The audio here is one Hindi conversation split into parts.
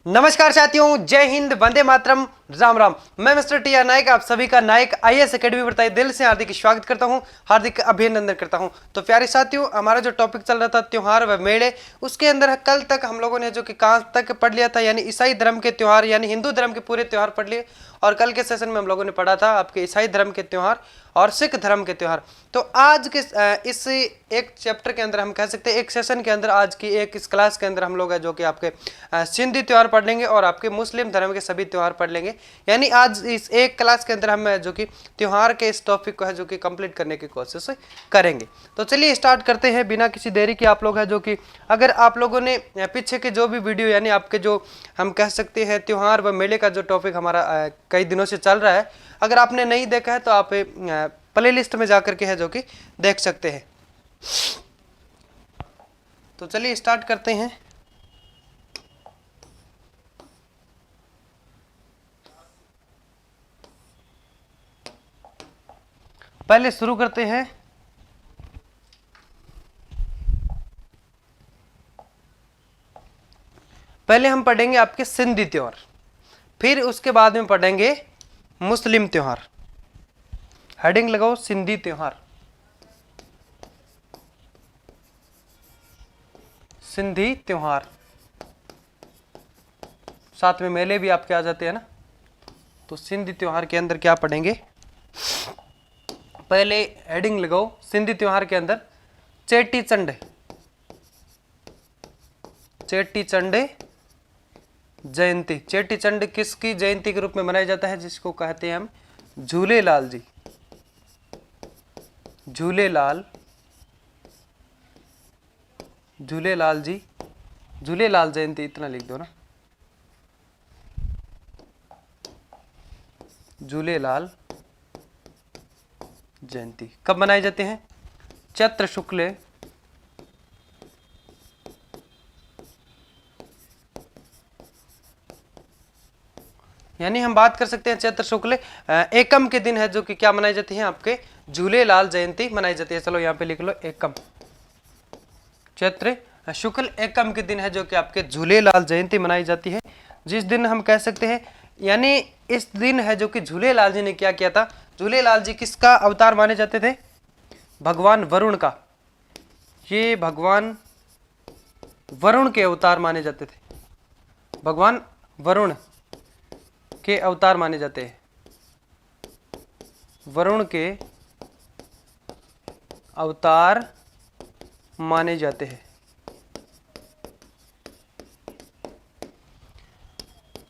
नमस्कार साथियों, जय हिंद, वंदे मातरम, राम राम। मैं मिस्टर टी आर नायक आप सभी का नायक आईएएस एकेडमी पर दिल से हार्दिक स्वागत करता हूं, हार्दिक अभिनंदन करता हूं। तो प्यारे साथियों, हमारा जो टॉपिक चल रहा था त्योहार व मेले, उसके अंदर कल तक हम लोगों ने जो कि कहाँ तक पढ़ लिया था, यानी ईसाई धर्म के त्योहार, यानी हिंदू धर्म के पूरे त्योहार पढ़ लिए। और कल के सेशन में हम लोगों ने पढ़ा था आपके ईसाई धर्म के त्योहार और सिख धर्म के त्योहार। तो आज के इस एक चैप्टर के अंदर हम कह सकते हैं, एक सेशन के अंदर, आज की एक इस क्लास के अंदर हम लोग है जो कि आपके सिंधी त्योहार पढ़ लेंगे और आपके मुस्लिम धर्म के सभी त्योहार पढ़ लेंगे। यानी आज इस एक क्लास के अंदर हम जो कि त्योहार के इस टॉपिक को है जो कि कंप्लीट करने की कोशिश करेंगे। तो चलिए स्टार्ट करते हैं बिना किसी देरी के। आप लोग है जो कि अगर आप लोगों ने पीछे के जो भी वीडियो, यानी आपके जो हम कह सकते हैं त्योहार व मेले का जो टॉपिक हमारा कई दिनों से चल रहा है, अगर आपने नहीं देखा है तो आप प्ले लिस्ट में जाकर के है जो कि देख सकते हैं। तो चलिए स्टार्ट करते हैं। पहले शुरू करते हैं पहले हम पढ़ेंगे आपके सिंधी त्योहार, फिर उसके बाद में पढ़ेंगे मुस्लिम त्योहार। हेडिंग लगाओ सिंधी त्योहार, सिंधी त्योहार। साथ में मेले भी आपके आ जाते हैं ना। तो सिंधी त्योहार के अंदर क्या पढ़ेंगे, पहले हेडिंग लगाओ सिंधी त्योहार के अंदर चेटी चंड। चेटी चंड जयंती। चेटी चंड किसकी जयंती के रूप में मनाया जाता है, जिसको कहते हैं हम झूलेलाल जी। झूलेलाल, झूलेलाल जी, झूलेलाल जयंती इतना लिख दो ना। झूलेलाल जयंती कब मनाए जाते हैं, चैत्र शुक्ल यानी हम बात कर सकते हैं चैत्र शुक्ल एकम के दिन है जो कि क्या मनाई जाती है, आपके झूलेलाल जयंती मनाई जाती है। चलो यहाँ पे लिख लो एकम। चैत्र शुक्ल एकम के दिन है जो कि आपके झूलेलाल जयंती मनाई जाती है। जिस दिन हम कह सकते हैं, यानी इस दिन है जो कि झूलेलाल जी ने क्या किया था। झूलेलाल जी किसका अवतार माने जाते थे, भगवान वरुण का। ये भगवान वरुण के अवतार माने जाते थे, भगवान वरुण के अवतार माने जाते हैं, वरुण के अवतार माने जाते हैं।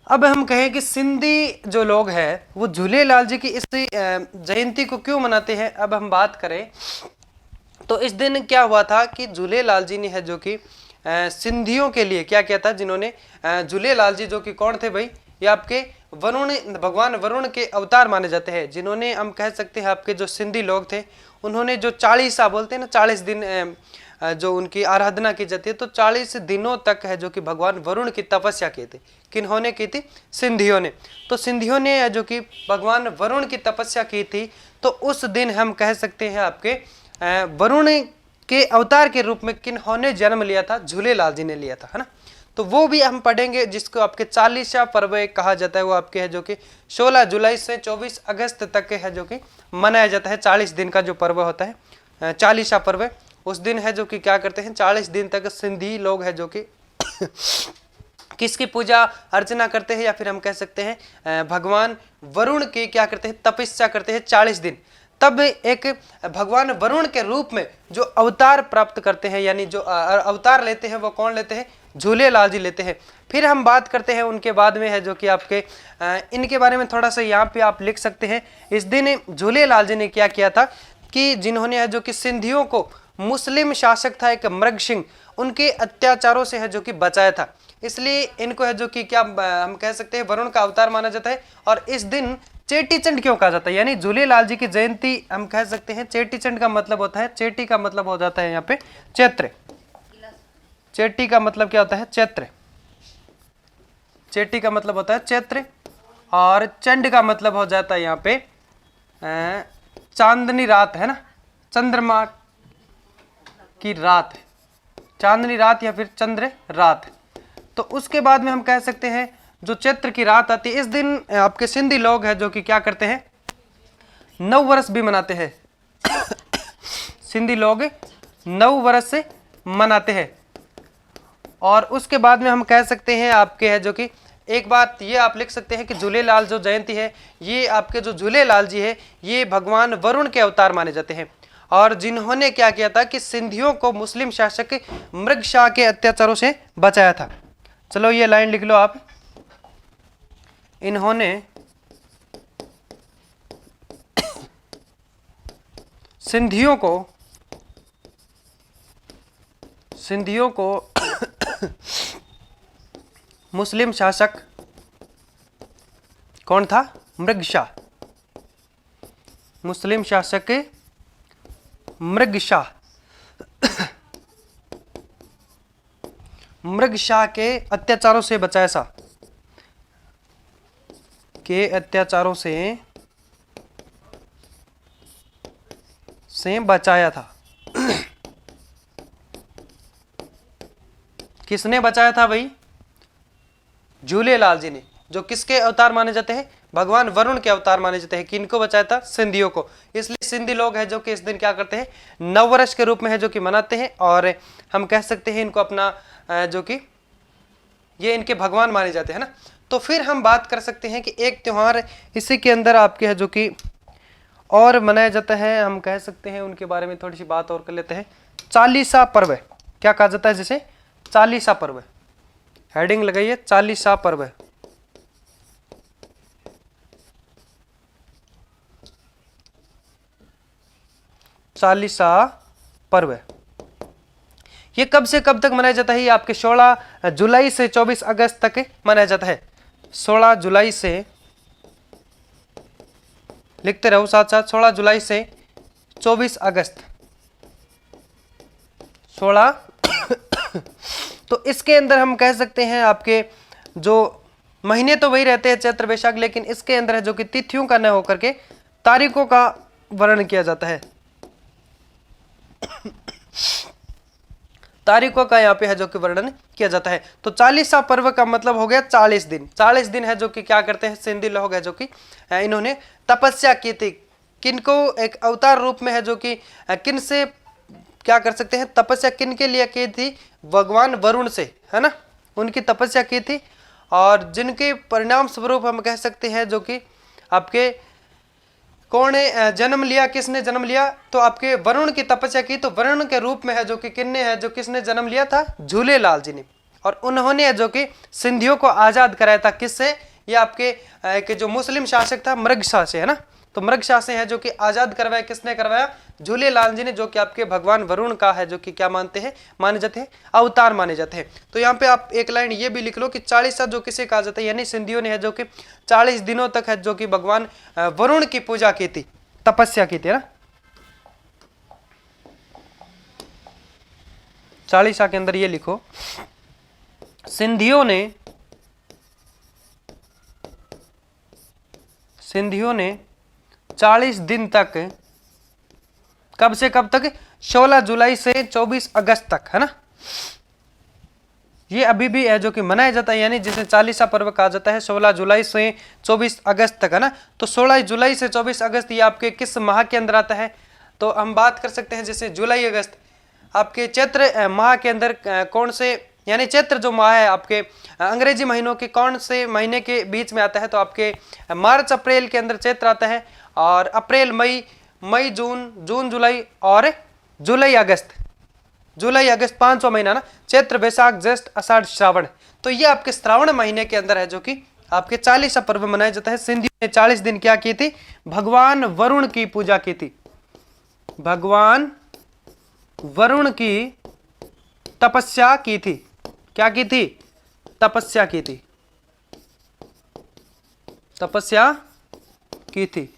अब हम कहें कि सिंधी जो लोग हैं वो झूलेलाल जी की इस जयंती को क्यों मनाते हैं। अब हम बात करें तो इस दिन क्या हुआ था कि झूलेलाल जी ने है जो कि सिंधियों के लिए क्या किया था, जिन्होंने झूलेलाल जी जो कि कौन थे भाई, ये आपके वरुण, भगवान वरुण के अवतार माने जाते हैं। जिन्होंने हम कह सकते हैं आपके जो सिंधी लोग थे, उन्होंने जो 40 बोलते हैं ना, 40 दिन जो उनकी आराधना की जाती है, तो 40 दिनों तक है जो कि भगवान वरुण की तपस्या की थी। किन्होंने की थी, सिंधियों ने। तो सिंधियों ने जो कि भगवान वरुण की तपस्या की थी, तो उस दिन हम कह सकते हैं आपके वरुण के अवतार के रूप में किन्होंने जन्म लिया था, झूलेलाल जी ने लिया था, है ना। तो वो भी हम पढ़ेंगे, जिसको आपके 40वां पर्व कहा जाता है। वो आपके है जो कि 16 जुलाई से 24 अगस्त तक है जो कि मनाया जाता है। 40 दिन का जो पर्व होता है, 40वां पर्व, उस दिन है जो कि क्या करते हैं, 40 दिन तक सिंधी लोग है जो कि किसकी पूजा अर्चना करते हैं, या फिर हम कह सकते हैं भगवान वरुण की क्या करते हैं, तपस्या करते हैं 40 दिन। तब एक भगवान वरुण के रूप में जो अवतार प्राप्त करते हैं, यानी जो अवतार लेते हैं, वो कौन लेते हैं, झूलेलाल जी लेते हैं। फिर हम बात करते हैं उनके बाद में है जो कि आपके इनके बारे में थोड़ा सा यहाँ पे आप लिख सकते हैं। इस दिन झूलेलाल जी ने क्या किया था कि जिन्होंने है जो कि सिंधियों को, मुस्लिम शासक था एक मृग सिंह, उनके अत्याचारों से है जो कि बचाया था। इसलिए इनको है जो कि क्या हम कह सकते हैं, वरुण का अवतार माना जाता है। और इस दिन चेटी चंड क्यों कहा जाता है, यानी झूलेलाल जी की जयंती हम कह सकते हैं। चेटी चंड का मतलब होता है, चेटी का मतलब हो जाता है यहाँ पे चैत्र। चेटी का मतलब क्या होता है, चैत्र। चेटी का मतलब होता है चैत्र, और चंड का मतलब हो जाता है यहाँ पे चांदनी रात, है ना, चंद्रमा की रात, चांदनी रात या फिर चंद्र रात। तो उसके बाद में हम कह सकते हैं जो चैत्र की रात आती है, इस दिन आपके सिंधी लोग हैं जो कि क्या करते हैं, नव वर्ष भी मनाते हैं। सिंधी लोग नव वर्ष से मनाते हैं। और उसके बाद में हम कह सकते हैं आपके है जो कि एक बात ये आप लिख सकते हैं कि झूलेलाल जो जयंती है, ये आपके जो झूलेलाल जी है ये भगवान वरुण के अवतार माने जाते हैं, और जिन्होंने क्या किया था कि सिंधियों को मुस्लिम शासक मृगशाह के अत्याचारों से बचाया था। चलो ये लाइन लिख लो आप, इन्होंने सिंधियों को मुस्लिम शासक कौन था, मृगशाह, मुस्लिम शासक मृगशाह, मृगशाह के अत्याचारों से बचाया सा, के अत्याचारों से बचाया था। किसने बचाया था भाई, झूलेलाल जी ने, जो किसके अवतार माने जाते हैं, भगवान वरुण के अवतार माने जाते हैं। किनको बचाया था, सिंधियों को। इसलिए सिंधी लोग हैं जो कि इस दिन क्या करते हैं, नववर्ष के रूप में है जो कि मनाते हैं, और हम कह सकते हैं इनको अपना जो कि ये इनके भगवान माने जाते हैं ना। तो फिर हम बात कर सकते हैं कि एक त्योहार इसी के अंदर आपके है जो कि और मनाया जाता है, हम कह सकते हैं उनके बारे में थोड़ी सी बात और कर लेते हैं। चालीसा पर्व, क्या कहा जाता है जिसे, चालीसा पर्व, हेडिंग लगाइए, चालीसा पर्व। चालीसा पर्व ये कब से कब तक मनाया जाता है, ये आपके 16 जुलाई से 24 अगस्त तक मनाया जाता है। 16 जुलाई से, लिखते रहो साथ साथ, 16 जुलाई से 24 अगस्त, 16 तो इसके अंदर हम कह सकते हैं आपके जो महीने तो वही रहते हैं चैत्र वैशाख, लेकिन इसके अंदर है जो कि तिथियों का न होकर के तारीखों का वर्णन किया जाता है। तारीखों का यहाँ पे है जो कि वर्णन किया जाता है। तो चालीसा पर्व का मतलब हो गया 40 दिन। 40 दिन है जो कि क्या करते हैं, सिंधी लोग है जो कि इन्होंने तपस्या की थी। किनको एक अवतार रूप में है जो कि किन से क्या कर सकते हैं, तपस्या किन के लिए की थी, भगवान वरुण से, है ना, उनकी तपस्या की थी, और जिनके परिणाम स्वरूप हम कह सकते हैं जो कि आपके कौन ने जन्म लिया, किसने जन्म लिया, तो आपके वरुण की तपस्या की, तो वरुण के रूप में है जो कि किन्ने है जो किसने जन्म लिया था, झूलेलाल जी ने। और उन्होंने जो कि सिंधियों को आजाद कराया था, किससे, ये आपके जो मुस्लिम शासक था मृगशाह से, है ना। तो मृगशाह से है जो कि आजाद करवाया, किसने करवाया, झूलेलाल जी ने, जो कि आपके भगवान वरुण का है जो कि क्या मानते हैं, माने जाते हैं, अवतार माने जाते हैं। तो यहाँ पे आप एक लाइन ये भी लिख लो कि 40 जो किसे कहा जाता है, यानी सिंधियों ने है जो कि 40 दिनों तक है जो कि भगवान वरुण की पूजा की थी, तपस्या की थी, है ना। 40 के अंदर ये लिखो, सिंधियों ने 40 दिन तक, कब से कब तक, 16 जुलाई से 24 अगस्त तक, है ना, ये अभी भी है जो कि मनाया जाता है, यानी जिसे चालीसा पर्व कहा जाता है, 16 जुलाई से 24 अगस्त तक, है ना। तो 16 जुलाई से 24 अगस्त ये आपके किस माह के अंदर आता है, तो हम बात कर सकते हैं जैसे जुलाई अगस्त आपके चैत्र माह के अंदर कौन से, यानी चैत्र जो माह है आपके अंग्रेजी महीनों के कौन से महीने के बीच में आता है, तो आपके मार्च अप्रैल के अंदर चैत्र आता है, और अप्रैल मई, मई जून, जून जुलाई, और जुलाई अगस्त, 5वां महीना ना, चैत्र वैशाख ज्येष्ठ आषाढ़ श्रावण। तो ये आपके श्रावण महीने के अंदर है जो कि आपके 40 पर्व मनाया जाता है। सिंधियों ने 40 दिन क्या की थी, भगवान वरुण की पूजा की थी, भगवान वरुण की तपस्या की थी, क्या की थी, तपस्या की थी, तपस्या की थी,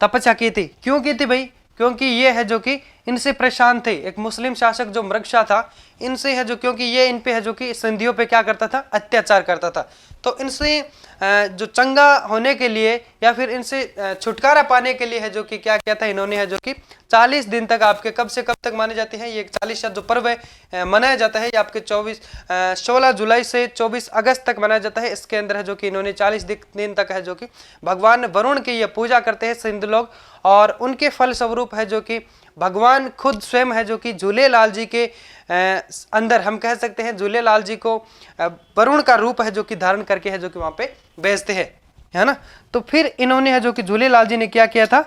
तपस्या की थी। क्यों की थी भाई, क्योंकि ये है जो कि इनसे परेशान थे। एक मुस्लिम शासक जो मृगशा था, इनसे है जो, क्योंकि ये इन पे है जो कि सिंधियों पे क्या करता था, अत्याचार करता था। तो इनसे जो चंगा होने के लिए या फिर इनसे छुटकारा पाने के लिए है जो कि क्या किया था इन्होंने, है जो कि 40 दिन तक आपके, कब से कब तक माने जाते हैं ये 40 जो पर्व है मनाया जाता है, ये आपके 16 जुलाई से 24 अगस्त तक मनाया जाता है। इसके अंदर है जो कि इन्होंने 40 दिन तक है जो कि भगवान वरुण की ये पूजा करते हैं सिंध लोग, और उनके फल स्वरूप है जो कि भगवान खुद स्वयं है जो कि झूलेलाल जी के अंदर, हम कह सकते हैं झूलेलाल जी को वरुण का रूप है जो कि धारण करके है जो कि वहां पे भेजते हैं, है ना। तो फिर इन्होंने है जो कि झूलेलाल जी ने क्या किया था,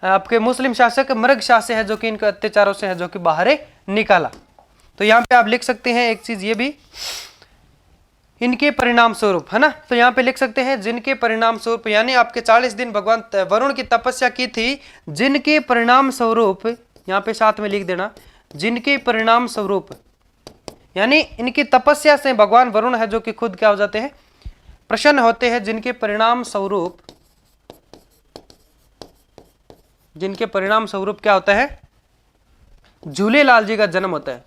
आपके मुस्लिम शासक मृगशा से है जो कि इनके अत्याचारों से है जो कि बाहर निकाला। तो यहाँ पे आप लिख सकते हैं एक चीज ये भी, इनके परिणाम स्वरूप, है ना। तो यहाँ पे लिख सकते हैं जिनके परिणाम स्वरूप, यानी आपके 40 दिन भगवान वरुण की तपस्या की थी, जिनके परिणाम स्वरूप, यहाँ पे साथ में लिख देना, जिनके परिणाम स्वरूप, यानी इनकी तपस्या से भगवान वरुण है जो कि खुद क्या हो जाते हैं, प्रसन्न होते हैं, जिनके परिणाम स्वरूप, जिनके परिणाम स्वरूप क्या होता है, झूलेलाल जी का जन्म होता है।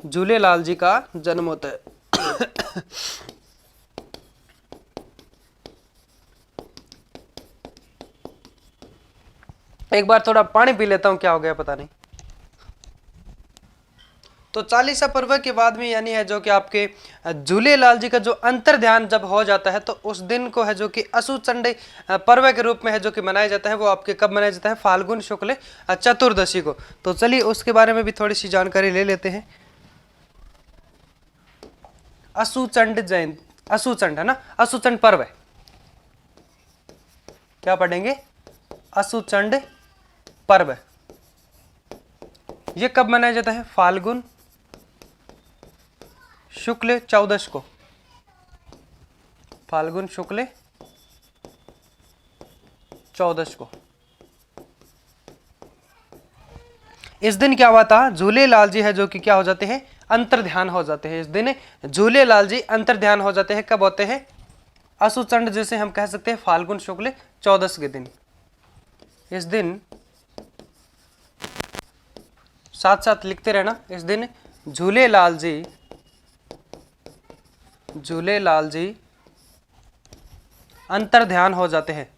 झूलेलाल जी का जन्म होता है। एक बार थोड़ा पानी पी लेता हूं, क्या हो गया पता नहीं। तो 40 पर्व के बाद में यानी है जो कि आपके झूलेलाल जी का जो अंतर ध्यान जब हो जाता है, तो उस दिन को है जो कि असुचंड पर्व के रूप में है जो कि मनाया जाता है। वो आपके कब मनाया जाता है, फाल्गुन शुक्ल चतुर्दशी को। तो चलिए उसके बारे में भी थोड़ी सी जानकारी ले लेते हैं। असुचंड जयंती, असुचंड है ना, असुचंड पर्व है, क्या पढ़ेंगे, असुचंड पर्व। ये कब मनाया जाता है, फाल्गुन शुक्ल 14 को, फाल्गुन शुक्ल 14 को। इस दिन क्या हुआ था, झूलेलाल जी है जो कि क्या हो जाते हैं, अंतर ध्यान हो जाते हैं। इस दिन झूलेलाल जी अंतर ध्यान हो जाते हैं, कब होते हैं, असुचंड, जैसे हम कह सकते हैं फाल्गुन शुक्ल 14 के दिन। इस दिन साथ साथ लिखते रहना, इस दिन झूलेलाल जी अंतर ध्यान हो जाते हैं।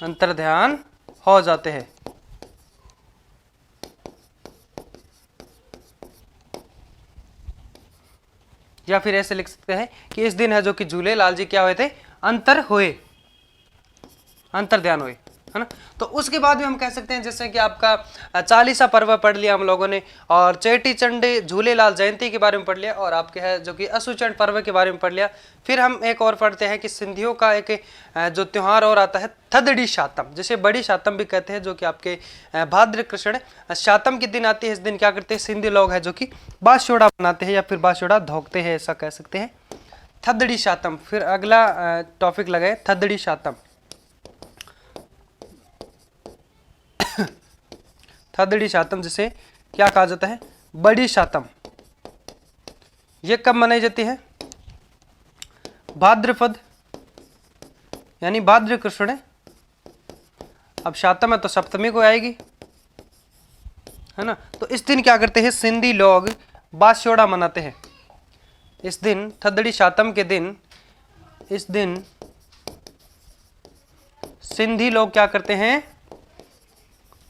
अंतर ध्यान हो जाते हैं। या फिर ऐसे लिख सकते हैं कि इस दिन है जो कि झूलेलाल जी क्या हुए थे, अंतर ध्यान हुए, है ना। तो उसके बाद में हम कह सकते हैं जैसे कि आपका 40 पर्व पढ़ लिया हम लोगों ने, और चेटी चंड झूलेलाल जयंती के बारे में पढ़ लिया, और आपके है जो कि असुचंड पर्व के बारे में पढ़ लिया। फिर हम एक और पढ़ते हैं कि सिंधियों का एक जो त्योहार और आता है थदड़ी शातम, जिसे बड़ी शातम भी कहते हैं, जो कि आपके भाद्र कृष्ण शातम के दिन आती है। इस दिन क्या करते हैं सिंधी लोग है जो कि बांसुड़ा बनाते हैं या फिर बांसुड़ा धोकते हैं, ऐसा कह सकते हैं, थदड़ी शातम। फिर अगला टॉपिक लगाए थदड़ी शातम। थदड़ी शातम जिसे क्या कहा जाता है, बड़ी शातम। ये कब मनाई जाती है, भाद्रपद, यानी भाद्र कृष्ण। अब शातम है तो सप्तमी को आएगी, है ना। तो इस दिन क्या करते हैं सिंधी लोग, बांसुड़ा मनाते हैं। इस दिन थदड़ी शातम के दिन, इस दिन सिंधी लोग क्या करते हैं,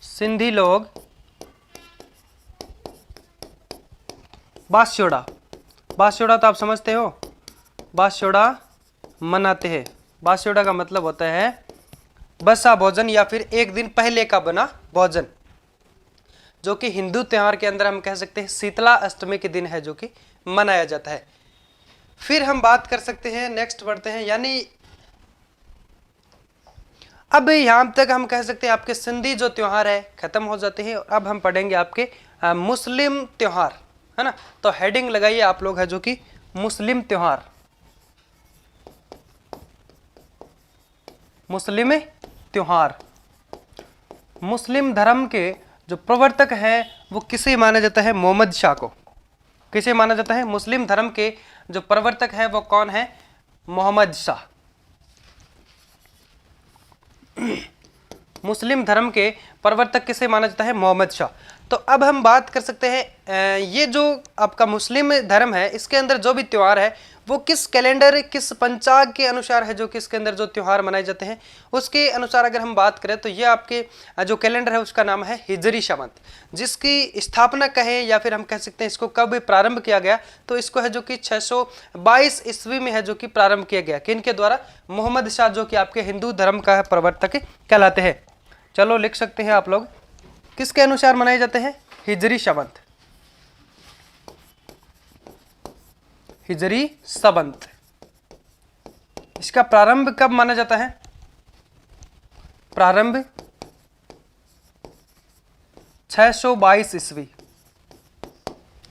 सिंधी लोग बांसुड़ा, बांसुड़ा तो आप समझते हो, बांसुड़ा मनाते हैं। बांसुड़ा का मतलब होता है बसा भोजन या फिर एक दिन पहले का बना भोजन, जो कि हिंदू त्योहार के अंदर हम कह सकते हैं शीतला अष्टमी के दिन है जो कि मनाया जाता है। फिर हम बात कर सकते हैं, नेक्स्ट बढ़ते हैं, यानी अब यहां तक हम कह सकते हैं आपके सिंधी जो त्योहार है खत्म हो जाते हैं। अब हम पढ़ेंगे आपके मुस्लिम त्योहार, है ना। तो हेडिंग लगाइए आप लोग है जो कि मुस्लिम त्योहार, मुस्लिम त्योहार। मुस्लिम धर्म के जो प्रवर्तक है वो किसे माना जाता है? मोहम्मद शाह को। किसे माना जाता है? मुस्लिम धर्म के जो प्रवर्तक है वो कौन है? मोहम्मद शाह। मुस्लिम धर्म के प्रवर्तक किसे माना जाता है? मोहम्मद शाह। तो अब हम बात कर सकते हैं ये जो आपका मुस्लिम धर्म है इसके अंदर जो भी त्यौहार है वो किस कैलेंडर, किस पंचाग के अनुसार है जो कि इसके अंदर जो त्यौहार मनाए जाते हैं उसके अनुसार अगर हम बात करें तो ये आपके जो कैलेंडर है उसका नाम है हिजरी शवंत, जिसकी स्थापना कहें या फिर हम कह सकते हैं इसको कब प्रारंभ किया गया तो इसको है जो कि 622 ईस्वी में है जो कि प्रारंभ किया गया। किनके द्वारा? मोहम्मद शाह, जो कि आपके हिंदू धर्म का प्रवर्तक कहलाते हैं। चलो लिख सकते हैं आप लोग, किसके अनुसार मनाए जाते हैं? हिजरी शवंत। हिजरी सबंत। इसका प्रारंभ कब माना जाता है? प्रारंभ 622 ईस्वी।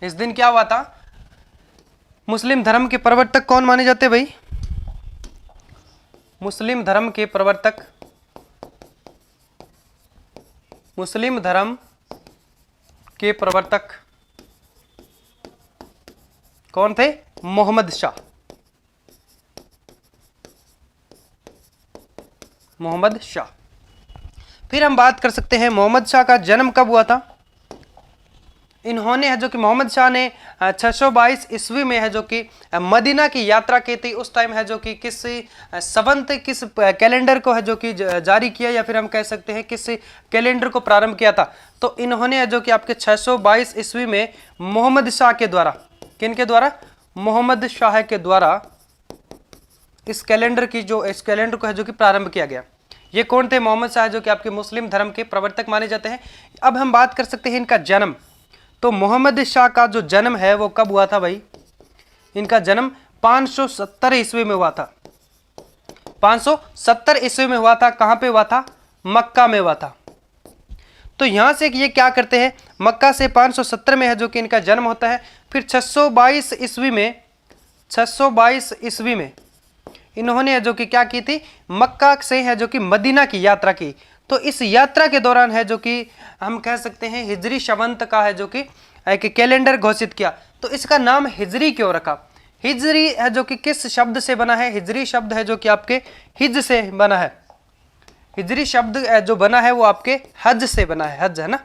इस दिन क्या हुआ था? मुस्लिम धर्म के प्रवर्तक कौन माने जाते भाई? मुस्लिम धर्म के प्रवर्तक, मुस्लिम धर्म के प्रवर्तक कौन थे? मोहम्मद शाह। मोहम्मद शाह। फिर हम बात कर सकते हैं मोहम्मद शाह का जन्म कब हुआ था? इन्होंने है जो कि मोहम्मद शाह ने 622 ईस्वी में है जो कि मदीना की यात्रा की थी। उस टाइम है जो कि किस संवत, किस कैलेंडर को है जो कि जारी किया या फिर हम कह सकते हैं किस कैलेंडर को प्रारंभ किया था? तो इन्होंने है जो कि आपके 622 ईस्वी में मोहम्मद शाह के द्वारा, किनके द्वारा? मोहम्मद शाह के द्वारा इस कैलेंडर को है जो कि प्रारंभ किया गया। ये कौन थे? मोहम्मद शाह, जो कि आपके मुस्लिम धर्म के प्रवर्तक माने जाते हैं। अब हम बात कर सकते हैं इनका जन्म। तो मोहम्मद शाह का जो जन्म है वो कब हुआ था भाई? इनका जन्म 570 ईस्वी में हुआ था। 570 ईस्वी में हुआ था। कहां पे हुआ था? मक्का में हुआ था। तो यहां से ये क्या करते हैं, मक्का से 570 में है जो कि इनका जन्म होता है। फिर 622 ईस्वी में इन्होंने है जो कि क्या की थी? मक्का से है जो कि मदीना की यात्रा की। तो इस यात्रा के दौरान है जो कि हम कह सकते हैं हिजरी शवंत का है जो कि एक कैलेंडर घोषित किया। तो इसका नाम हिजरी क्यों रखा? हिजरी है जो कि किस शब्द से बना है? हिजरी शब्द है जो कि आपके हिज से बना है। हिजरी शब्द जो बना है वो आपके हज से बना है। हज है ना,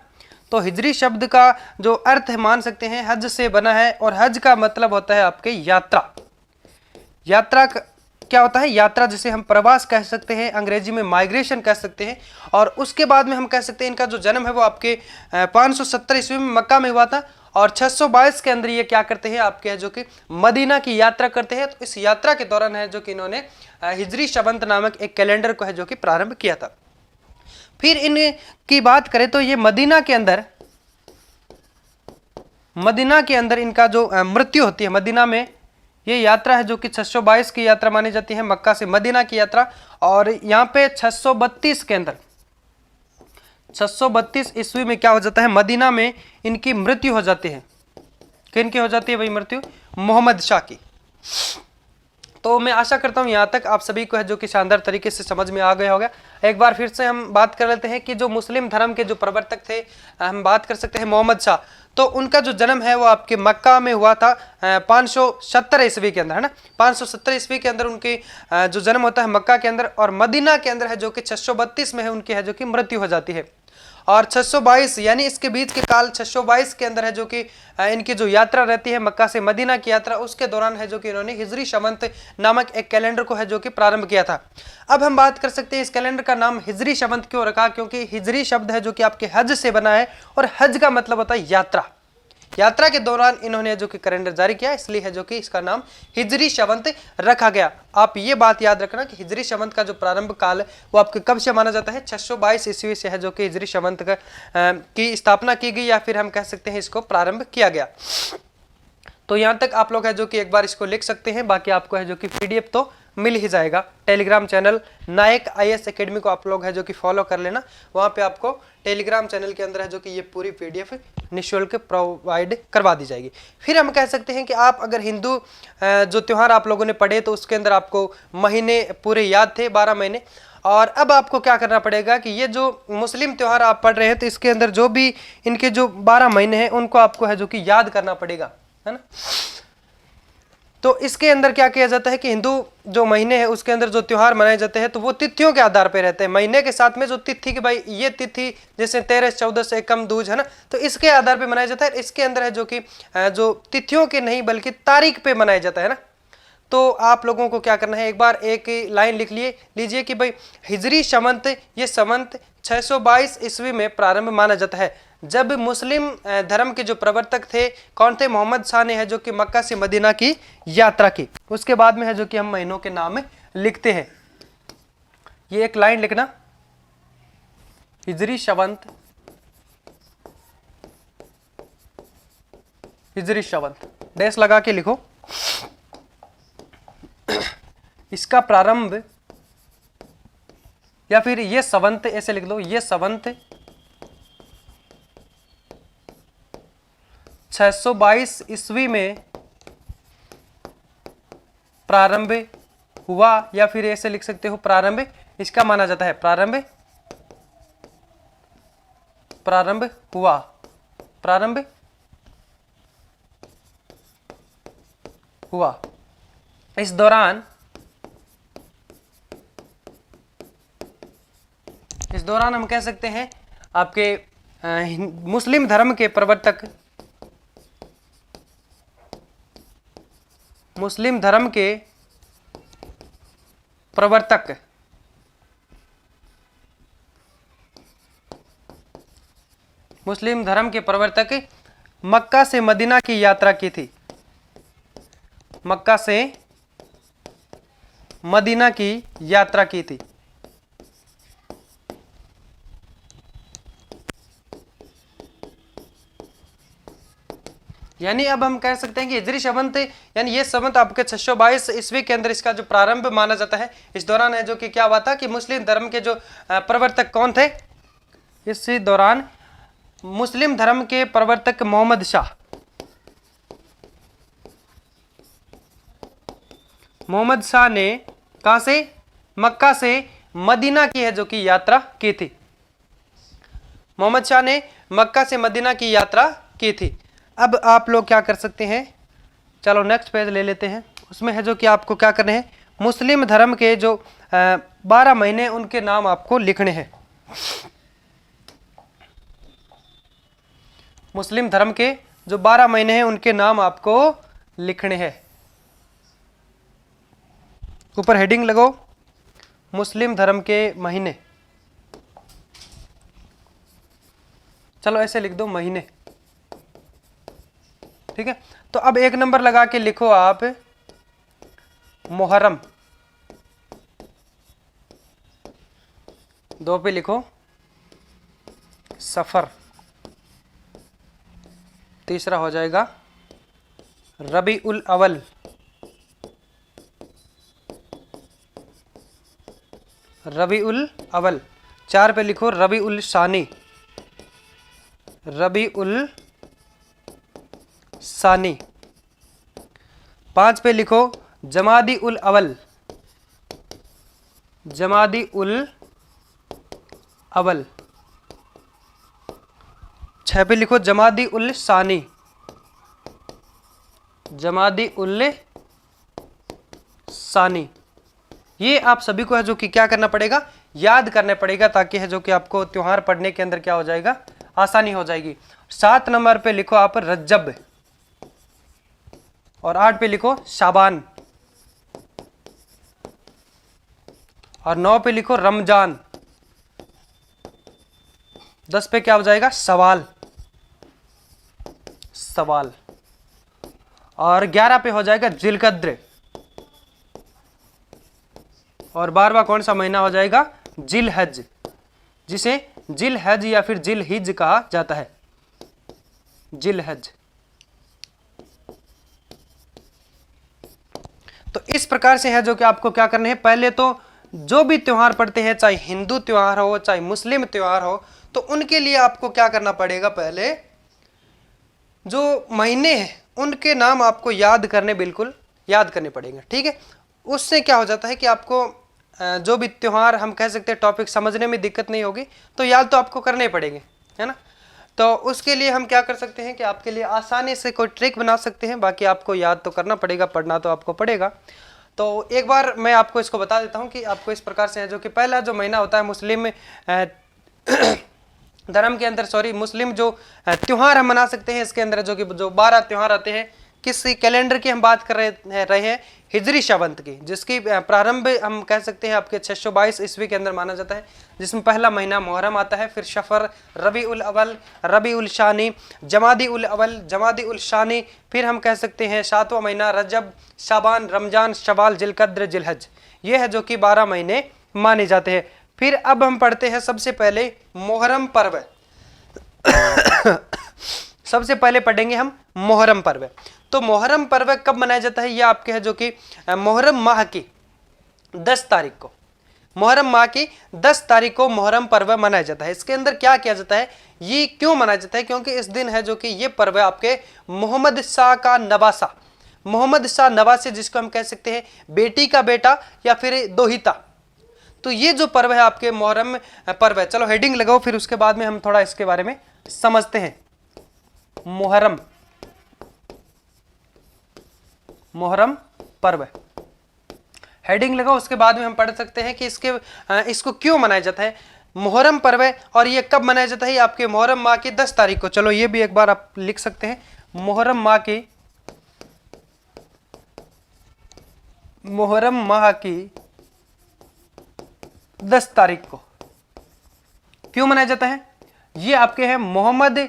तो हिजरी शब्द का जो अर्थ मान सकते हैं हज से बना है, और हज का मतलब होता है आपके यात्रा। यात्रा क्या होता है? यात्रा, जिसे हम प्रवास कह सकते हैं, अंग्रेजी में माइग्रेशन कह सकते हैं। और उसके बाद में हम कह सकते हैं इनका जो जन्म है वो आपके 570 ईस्वी में मक्का में हुआ था, और 622 के अंदर ये क्या करते हैं आपके है जो कि मदीना की यात्रा करते हैं। तो इस यात्रा के दौरान है जो कि इन्होंने हिजरी शवंत नामक एक कैलेंडर को है जो कि प्रारंभ किया था। फिर इनकी बात करें तो ये मदीना के अंदर इनका जो मृत्यु होती है, मदीना में ये यात्रा है जो कि 622 की यात्रा मानी जाती है, मक्का से मदीना की यात्रा। और यहाँ पे 632 के अंदर 632 ईस्वी में क्या हो जाता है? मदीना में इनकी मृत्यु हो जाती है। किनकी हो जाती है भाई मृत्यु? मोहम्मद शाह की। तो मैं आशा करता हूं यहां तक आप सभी को है जो कि शानदार तरीके से समझ में आ गया होगा। एक बार फिर से हम बात कर लेते हैं कि जो मुस्लिम धर्म के जो प्रवर्तक थे, हम बात कर सकते हैं मोहम्मद शाह। तो उनका जो जन्म है वो आपके मक्का में हुआ था 570 ईस्वी के अंदर, है ना। 570 ईस्वी के अंदर उनके जो जन्म होता है मक्का के अंदर, और मदीना के अंदर है जो कि 632 में है उनकी है जो कि मृत्यु हो जाती है। और 622 यानी इसके बीच के काल 622 के अंदर है जो कि इनकी जो यात्रा रहती है मक्का से मदीना की यात्रा, उसके दौरान है जो कि इन्होंने हिजरी शवंत नामक एक कैलेंडर को है जो कि प्रारंभ किया था। अब हम बात कर सकते हैं इस कैलेंडर का नाम हिजरी शवंत क्यों रखा, क्योंकि हिजरी शब्द है जो कि आपके हज से बना है, और हज का मतलब होता है यात्रा। यात्रा के दौरान इन्होंने जो कि कैलेंडर जारी किया, इसलिए है जो कि इसका नाम हिजरी शवंत रखा गया। आप ये बात याद रखना कि हिजरी शवंत का जो प्रारंभ काल है वो आपके कब से माना जाता है? 622 ईस्वी से है जो कि हिजरी शवंत की स्थापना की गई, या फिर हम कह सकते हैं इसको प्रारंभ किया गया। तो यहाँ तक आप लोग है जो कि एक बार इसको लिख सकते हैं, बाकी आपको है जो कि PDF तो मिल ही जाएगा। टेलीग्राम चैनल नायक IAS एकेडमी को आप लोग है जो कि फॉलो कर लेना, वहाँ पे आपको टेलीग्राम चैनल के अंदर है जो कि ये पूरी PDF निःशुल्क प्रोवाइड करवा दी जाएगी। फिर हम कह सकते हैं कि आप अगर हिंदू जो त्यौहार आप लोगों ने पढ़े तो उसके अंदर आपको महीने पूरे याद थे, 12 महीने, और अब आपको क्या करना पड़ेगा कि ये जो मुस्लिम त्यौहार आप पढ़ रहे हैं तो इसके अंदर जो भी इनके जो 12 महीने हैं उनको आपको है जो कि याद करना पड़ेगा, है ना। तो इसके अंदर क्या किया जाता है कि हिंदू जो महीने हैं उसके अंदर जो त्यौहार मनाए जाते हैं तो वो तिथियों के आधार पर रहते हैं। महीने के साथ में जो तिथि कि भाई ये तिथि जैसे 13 14 से कम दूज है ना, तो इसके आधार पर मनाया जाता है। इसके अंदर है जो कि जो तिथियों के नहीं बल्कि तारीख पे मनाया जाता है ना। तो आप लोगों को क्या करना है, एक बार एक लाइन लिख लीजिए कि भाई हिजरी संवत, ये संवत 622 ईस्वी में प्रारंभ माना जाता है, जब मुस्लिम धर्म के जो प्रवर्तक थे कौन थे, मोहम्मद शाह ने है जो कि मक्का से मदीना की यात्रा की। उसके बाद में है जो कि हम महीनों के नाम लिखते हैं। ये एक लाइन लिखना, हिजरी संवत, हिजरी संवत डैश लगा के लिखो। इसका प्रारंभ, या फिर ये संवत ऐसे लिख दो, ये संवत 622 ईस्वी में प्रारंभ हुआ, या फिर ऐसे लिख सकते हो प्रारंभ इसका माना जाता है, प्रारंभ हुआ, प्रारंभ हुआ। इस दौरान हम कह सकते हैं आपके मुस्लिम धर्म के प्रवर्तक, मुस्लिम धर्म के प्रवर्तक मुस्लिम धर्म के प्रवर्तक मक्का से मदीना की यात्रा की थी, मक्का से मदीना की यात्रा की थी। यानी अब हम कह सकते हैं कि हिजरी संवत यानी ये संवत आपके 622 ईस्वी के अंदर इसका जो प्रारंभ माना जाता है। इस दौरान है जो कि क्या हुआ था कि मुस्लिम धर्म के जो प्रवर्तक कौन थे, इस दौरान मुस्लिम धर्म के प्रवर्तक मोहम्मद शाह, मोहम्मद शाह ने कहां से, मक्का से मदीना की है जो कि यात्रा की थी। मोहम्मद शाह ने मक्का से मदीना की यात्रा की थी। अब आप लोग क्या कर सकते हैं, चलो नेक्स्ट पेज ले लेते हैं। उसमें है जो कि आपको क्या करने हैं, मुस्लिम धर्म के जो 12 महीने उनके नाम आपको लिखने हैं। मुस्लिम धर्म के जो 12 महीने हैं उनके नाम आपको लिखने हैं। ऊपर हेडिंग लगाओ, मुस्लिम धर्म के महीने, चलो ऐसे लिख दो महीने, ठीक है। तो अब एक नंबर लगा के लिखो आप मुहर्रम, 2 पे लिखो सफर, तीसरा हो जाएगा रबी उल अवल, रबी उल अवल, 4 पे लिखो रबी उल सानी, रबी उल सानी, 5 पे लिखो जमादी उल अवल, जमादी उल अवल, 6 पे लिखो जमादी उल सानी, जमादी उल सानी। ये आप सभी को है जो कि क्या करना पड़ेगा, याद करना पड़ेगा, ताकि है जो कि आपको त्योहार पढ़ने के अंदर क्या हो जाएगा, आसानी हो जाएगी। 7 नंबर पे लिखो आप रज्जब, और 8 पे लिखो शाबान, और 9 पे लिखो रमजान, 10 पे क्या हो जाएगा, सवाल, सवाल, और 11 पे हो जाएगा जिलकद्र, और 12वां कौन सा महीना हो जाएगा, जिलहज, जिसे जिलहज या फिर जिलहिज कहा जाता है, जिलहज। तो इस प्रकार से है जो कि आपको क्या करना है, पहले तो जो भी त्योहार पड़ते हैं, चाहे हिंदू त्योहार हो चाहे मुस्लिम त्योहार हो, तो उनके लिए आपको क्या करना पड़ेगा, पहले जो महीने हैं उनके नाम आपको याद करने, बिल्कुल याद करने पड़ेंगे, ठीक है। उससे क्या हो जाता है कि आपको जो भी त्योहार हम कह सकते हैं टॉपिक समझने में दिक्कत नहीं होगी, तो याद तो आपको करने ही पड़ेंगे, है ना। तो उसके लिए हम क्या कर सकते हैं कि आपके लिए आसानी से कोई ट्रिक बना सकते हैं, बाकी आपको याद तो करना पड़ेगा, पढ़ना तो आपको पड़ेगा। तो एक बार मैं आपको इसको बता देता हूँ कि आपको इस प्रकार से है जो कि पहला जो महीना होता है मुस्लिम धर्म के अंदर, सॉरी, मुस्लिम जो त्योहार हम मना सकते हैं, इसके अंदर जो कि जो 12 त्योहार आते हैं, किस कैलेंडर की हम बात कर रहे हैं, हिजरी शवंत की, जिसकी प्रारंभ हम कह सकते हैं आपके 622 ईस्वी के अंदर माना जाता है, जिसमें पहला महीना मुहर्रम आता है, फिर शफर, रबी उल अवल, रबी उल शानी, जमादी उल अवल, जमादी उल शानी, फिर हम कह सकते हैं 7वां महीना रजब, शाबान, रमजान, शवाल, जिलकद्र, जिलहज। ये है जो कि 12 महीने माने जाते हैं। फिर अब हम पढ़ते हैं सबसे पहले मुहर्रम पर्व। सबसे पहले पढ़ेंगे हम मुहर्रम पर्व। तो मुहर्रम पर्व कब मनाया जाता है, ये आपके है जो कि मुहर्रम माह की 10 तारीख को, मुहर्रम माह की 10 तारीख को मुहर्रम पर्व मनाया जाता है। इसके अंदर क्या किया जाता है, ये क्यों मनाया जाता है, क्योंकि इस दिन है जो कि ये पर्व आपके मोहम्मद शाह का नवासा, मोहम्मद शाह नवासे, जिसको हम कह सकते हैं बेटी का बेटा या फिर दोहिता, तो ये जो पर्व है आपके मुहर्रम पर्व है। चलो हेडिंग लगाओ, फिर उसके बाद में हम थोड़ा इसके बारे में समझते हैं। मुहर्रम, मुहर्रम पर्व, हेडिंग लगाओ, उसके बाद में हम पढ़ सकते हैं कि इसको क्यों मनाया जाता है मुहर्रम पर्व, और ये कब मनाया जाता है, आपके मुहर्रम माह की 10 तारीख को। चलो ये भी एक बार आप लिख सकते हैं, मुहर्रम माह की, मुहर्रम माह की 10 तारीख को क्यों मनाया जाता है। ये आपके हैं मोहम्मद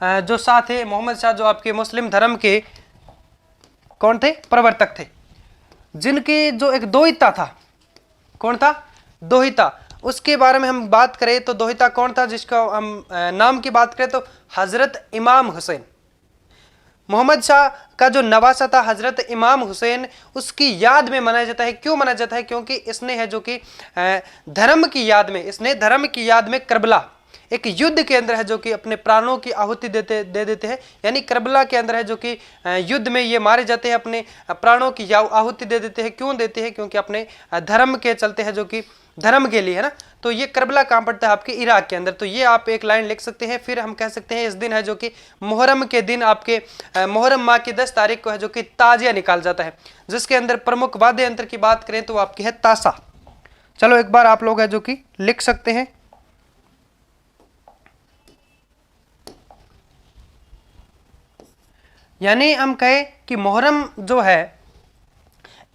जो शाह थे, मोहम्मद शाह जो आपके मुस्लिम धर्म के कौन थे, प्रवर्तक थे, जिनके जो एक दोहिता था, कौन था, दोहिता, उसके बारे में हम बात करें तो दोहिता कौन था, जिसका हम नाम की बात करें तो हजरत इमाम हुसैन। मोहम्मद शाह का जो नवासा था हजरत इमाम हुसैन, उसकी याद में मनाया जाता है। क्यों मनाया जाता है, क्योंकि इसने है जो कि धर्म की याद में, इसने धर्म की याद में करबला, एक युद्ध के अंदर है जो कि अपने प्राणों की आहुति दे देते हैं, यानी करबला के अंदर है जो कि युद्ध में ये मारे जाते हैं, अपने प्राणों की आहुति दे देते हैं। क्यों देते हैं, क्योंकि अपने धर्म के चलते हैं, जो कि धर्म के लिए, है ना। तो ये करबला कहाँ पड़ता है, आपके इराक के अंदर। तो ये आप एक लाइन लिख सकते हैं। फिर हम कह सकते हैं इस दिन है जो कि मुहर्रम के दिन आपके मुहर्रम माह की 10 तारीख को है जो कि ताजिया निकाल जाता है, जिसके अंदर प्रमुख वाद्य यंत्र की बात करें तो आपकी है ताशा। चलो एक बार आप लोग है जो कि लिख सकते हैं, यानी हम कहें कि मुहर्रम जो है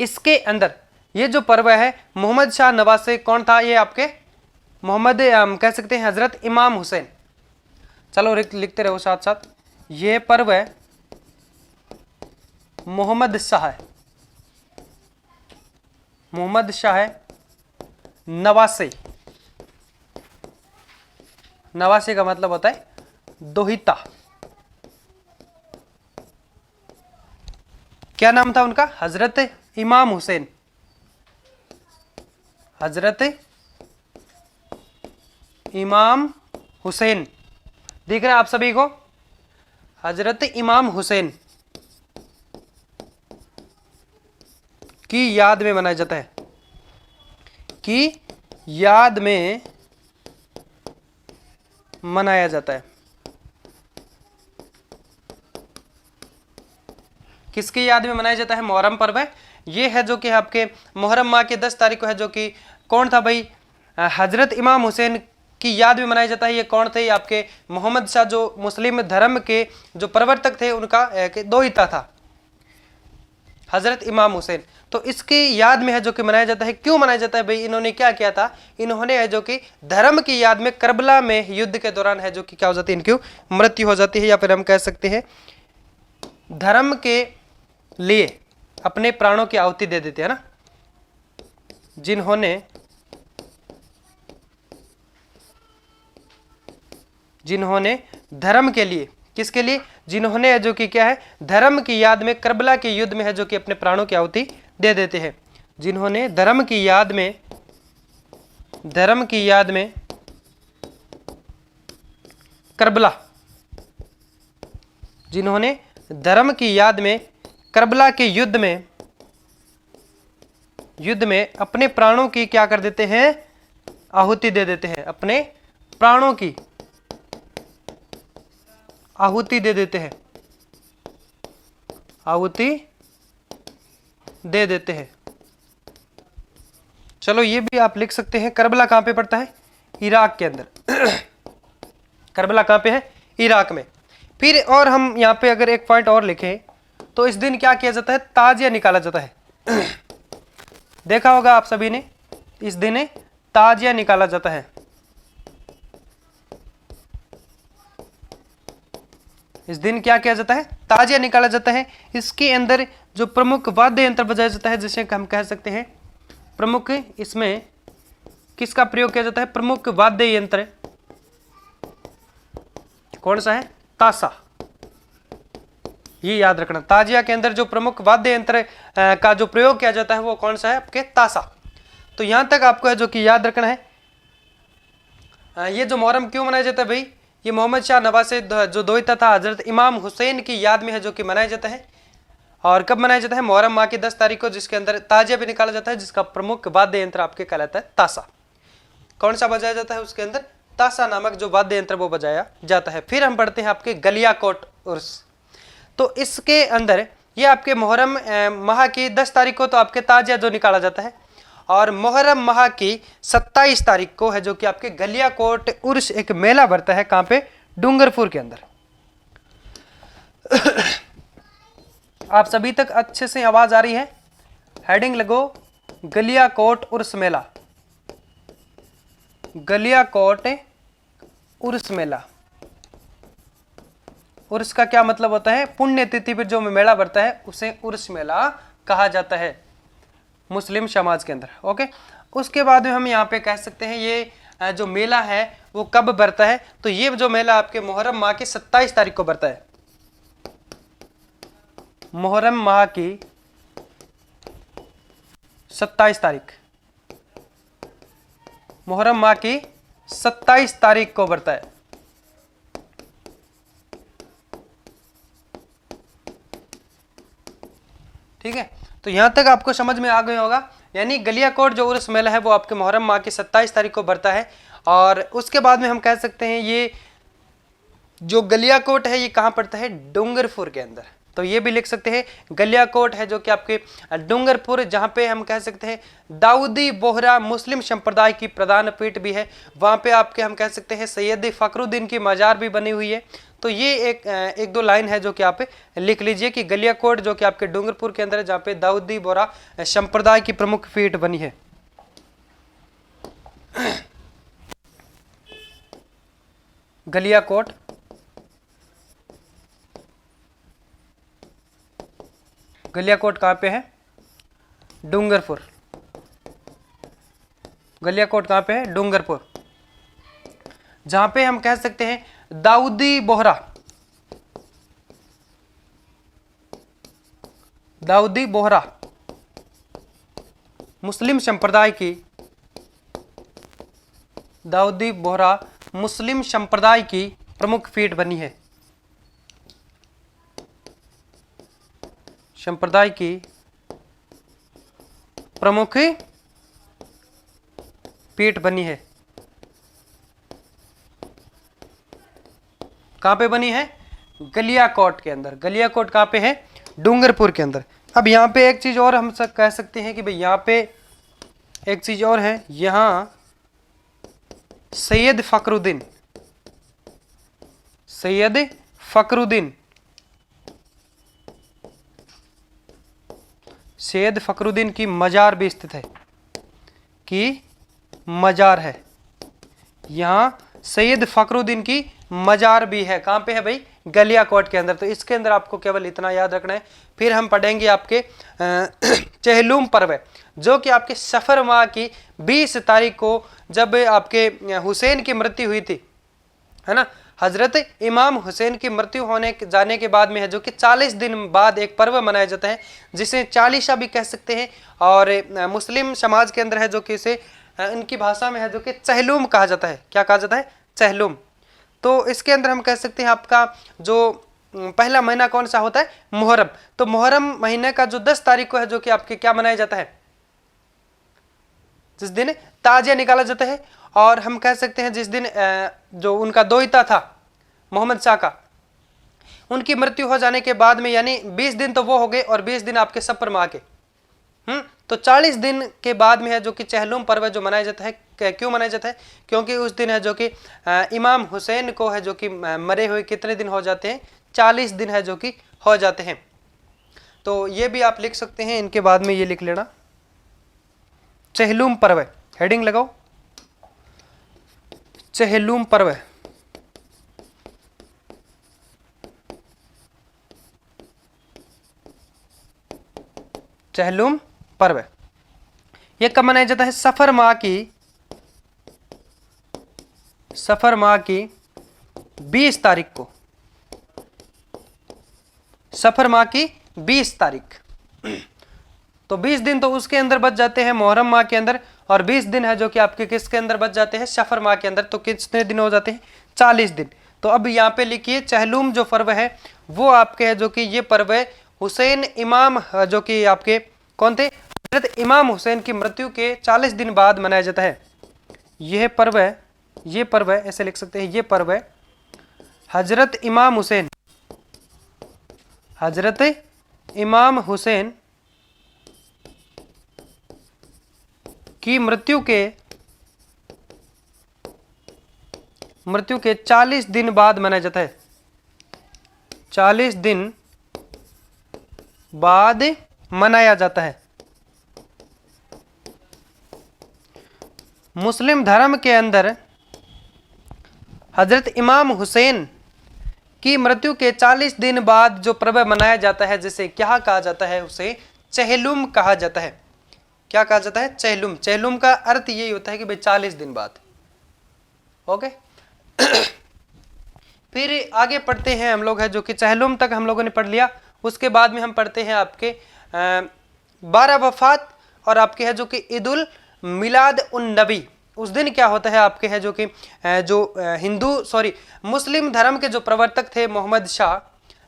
इसके अंदर ये जो पर्व है मोहम्मद शाह नवासे, कौन था ये आपके मोहम्मद, हम कह सकते हैं हजरत इमाम हुसैन। चलो लिखते रहो साथ साथ, ये पर्व है मोहम्मद शाह है, मोहम्मद शाह है नवासे, नवासे का मतलब होता है दोहिता। क्या नाम था उनका, हजरत इमाम हुसैन, हजरत इमाम हुसैन, दिख रहा है आप सभी को, हजरत इमाम हुसैन की याद में मनाया जाता है, की याद में मनाया जाता है। किसकी याद में मनाया जाता है, मुहर्रम पर्व है। ये है जो कि आपके मुहर्रम माह की 10 तारीख को है, जो कि कौन था भाई, हजरत इमाम हुसैन की याद में मनाया जाता है। ये कौन थे, आपके मोहम्मद शाह जो मुस्लिम धर्म के जो प्रवर्तक थे, उनका दोहिता था हजरत इमाम हुसैन। तो इसकी याद में है जो कि मनाया जाता है। क्यों मनाया जाता है भाई, इन्होंने क्या किया था, इन्होंने है जो कि धर्म की याद में करबला में युद्ध के दौरान है जो कि क्या हो जाती है, इनकी मृत्यु हो जाती है, या फिर हम कह सकते हैं धर्म के लिए अपने प्राणों की आहुति दे देते हैं ना, जिन्होंने धर्म के लिए, किसके लिए, जिन्होंने जो कि क्या है धर्म की याद में करबला के युद्ध में है जो कि अपने प्राणों की आहुति दे देते हैं, जिन्होंने धर्म की याद में करबला, जिन्होंने धर्म की याद में करबला के युद्ध में अपने प्राणों की क्या कर देते हैं, आहुति दे देते हैं, अपने प्राणों की आहुति दे देते हैं, आहुति दे देते हैं। चलो ये भी आप लिख सकते हैं। करबला कहां पे पड़ता है, इराक के अंदर। करबला कहां पे है, इराक में। फिर और हम यहां पे अगर एक पॉइंट और लिखें तो इस दिन क्या किया जाता है, ताजिया निकाला जाता है। देखा होगा आप सभी ने, इस दिन ताजिया निकाला जाता है। इस दिन क्या किया जाता है, ताजिया निकाला जाता है। इसके अंदर जो प्रमुख वाद्य यंत्र बजाया जाता है, जिसे हम कह सकते हैं प्रमुख, इसमें किसका प्रयोग किया जाता है, प्रमुख वाद्य यंत्र कौन सा है, ताशा। ये याद रखना, ताजिया के अंदर जो प्रमुख वाद्य यंत्र का जो प्रयोग किया जाता है वो कौन सा है, आपके ताशा। तो यहां तक आपको है जो कि याद रखना है। ये जो मुहर्रम क्यों मनाया जाता है भाई, ये मोहम्मद शाह नवाब से जो द्वैता था हजरत इमाम हुसैन की याद में है जो कि मनाया जाता है। और कब मनाया जाता है, मुहर्रम माह की 10 तारीख को, जिसके अंदर ताजिया भी निकाला जाता है, जिसका प्रमुख वाद्य यंत्र आपके कहलाता है ताशा। कौन सा बजाया जाता है, उसके अंदर ताशा नामक जो वाद्य यंत्र वो बजाया जाता है। फिर हम पढ़ते हैं आपके गलियाकोट उर्स। तो इसके अंदर ये आपके मुहर्रम माह की 10 तारीख को तो आपके ताजिया जो निकाला जाता है, और मुहर्रम माह की 27 तारीख को है जो कि आपके गलियाकोट उर्स एक मेला भरता है। कहां पे, डूंगरपुर के अंदर। आप सभी तक अच्छे से आवाज आ रही है, हेडिंग लगो गलियाकोट उर्स मेला, गलियाकोट उर्स मेला। उर्स का क्या मतलब होता है, पुण्य तिथि पर जो मेला भरता है उसे उर्स मेला कहा जाता है मुस्लिम समाज के अंदर। ओके, उसके बाद में हम यहाँ पे कह सकते हैं ये जो मेला है वो कब भरता है, तो ये जो मेला आपके मुहर्रम माह की 27 तारीख को भरता है। मुहर्रम माह की 27 तारीख, मुहर्रम माह की 27 तारीख को भरता है। ठीक है, तो यहां तक आपको समझ में आ गया होगा। यानी गलियाकोट जो उर्स मेला है वो आपके मुहर्रम माह की 27 तारीख को भरता है। और उसके बाद में हम कह सकते हैं ये जो गलियाकोट है ये कहां पड़ता है, डूंगरपुर के अंदर। तो ये भी लिख सकते हैं गलियाकोट है जो कि आपके डूंगरपुर, जहां पे हम कह सकते हैं दाऊदी बोहरा मुस्लिम संप्रदाय की प्रधान पीठ भी है। वहां पे आपके हम कह सकते हैं सैयद फखरुद्दीन की मजार भी बनी हुई है। तो ये एक दो लाइन है जो कि आप लिख लीजिए कि गलियाकोट जो कि आपके डूंगरपुर के अंदर है, जहां पे दाऊदी बोहरा संप्रदाय की प्रमुख पीठ बनी है। गलियाकोट, गलियाकोट कहां पे है, डूंगरपुर। गलियाकोट कहां पे है, डूंगरपुर, जहां पे हम कह सकते हैं दाऊदी बोहरा, दाऊदी बोहरा मुस्लिम संप्रदाय की, दाऊदी बोहरा मुस्लिम संप्रदाय की प्रमुख पीठ बनी है, संप्रदाय की प्रमुख पीठ बनी है। कहां पे बनी है, गलियाकोट के अंदर। गलियाकोट कहां पे है, डूंगरपुर के अंदर। अब यहां पे एक चीज और हम सब कह सकते हैं कि भाई यहां पे एक चीज और है, यहां सैयद फखरुद्दीन, सैयद फखरुद्दीन, सैयद फखरुद्दीन की मजार भी स्थित है, की मजार है। यहां सैयद फखरुद्दीन की मजार भी है। कहां पे है भाई, गलियाकोट के अंदर। तो इसके अंदर आपको केवल इतना याद रखना है। फिर हम पढ़ेंगे आपके चहलुम पर्व, जो कि आपके सफर माह की 20 तारीख को, जब आपके हुसैन की मृत्यु हुई थी, है ना, हजरत इमाम हुसैन की मृत्यु होने जाने के बाद में है जो कि 40 दिन बाद एक पर्व मनाया जाता है जिसे चालीसा भी कह सकते हैं। और मुस्लिम समाज के अंदर है जो कि इसे इनकी भाषा में है जो कि चहलुम कहा जाता है। क्या कहा जाता है? चहलुम। तो इसके अंदर हम कह सकते हैं आपका जो पहला महीना कौन सा होता है? मुहर्रम। तो मुहर्रम महीने का जो 10 तारीख को है जो कि आपके क्या मनाया जाता है? जिस दिन ताजिया निकाला जाता है। और हम कह सकते हैं जिस दिन जो उनका दोहिता था मोहम्मद शाह का, उनकी मृत्यु हो जाने के बाद में, यानी 20 दिन तो वो हो गए और 20 दिन आपके सफर माह के, तो 40 दिन के बाद में है जो कि चहलुम पर्व जो मनाया जाता है। क्यों मनाया जाता है? क्योंकि उस दिन है जो कि इमाम हुसैन को है जो कि मरे हुए कितने दिन हो जाते हैं? 40 दिन है जो कि हो जाते हैं। तो ये भी आप लिख सकते हैं, इनके बाद में ये लिख लेना चहलुम पर्व, हेडिंग लगाओ चहलुम पर्व। चहलुम पर्व ये कब मनाया जाता है? सफर माह की 20 तारीख को। सफर माह की 20 तारीख। तो 20 दिन तो उसके अंदर बच जाते हैं मुहर्रम माह के अंदर, और 20 दिन है जो कि आपके किसके अंदर बच जाते हैं? सफर माह के अंदर। तो कितने दिन हो जाते हैं? 40 दिन। तो अब यहाँ पे लिखिए चहलुम जो पर्व है वो आपके है जो कि ये पर्व है हुसैन इमाम जो कि आपके कौन थे? हजरत इमाम हुसैन की मृत्यु के 40 दिन बाद मनाया जाता है। यह पर्व है, ये पर्व है, ऐसे लिख सकते हैं, ये पर्व है हजरत इमाम हुसैन, हजरत इमाम हुसैन की मृत्यु के 40 दिन बाद मनाया जाता है। 40 दिन बाद मनाया जाता है। मुस्लिम धर्म के अंदर हजरत इमाम हुसैन की मृत्यु के 40 दिन बाद जो पर्व मनाया जाता है, जिसे क्या कहा जाता है? उसे चहलुम कहा जाता है। क्या कहा जाता है? चहलुम। चहलुम का अर्थ यही होता है कि भाई 40 दिन बाद। ओके। फिर आगे पढ़ते हैं हम लोग है जो कि चहलुम तक हम लोगों ने पढ़ लिया। उसके बाद में हम पढ़ते हैं आपके 12 वफात और आपके है जो कि ईद उल मिलाद उन नबी। उस दिन क्या होता है आपके है जो कि मुस्लिम धर्म के जो प्रवर्तक थे मोहम्मद शाह,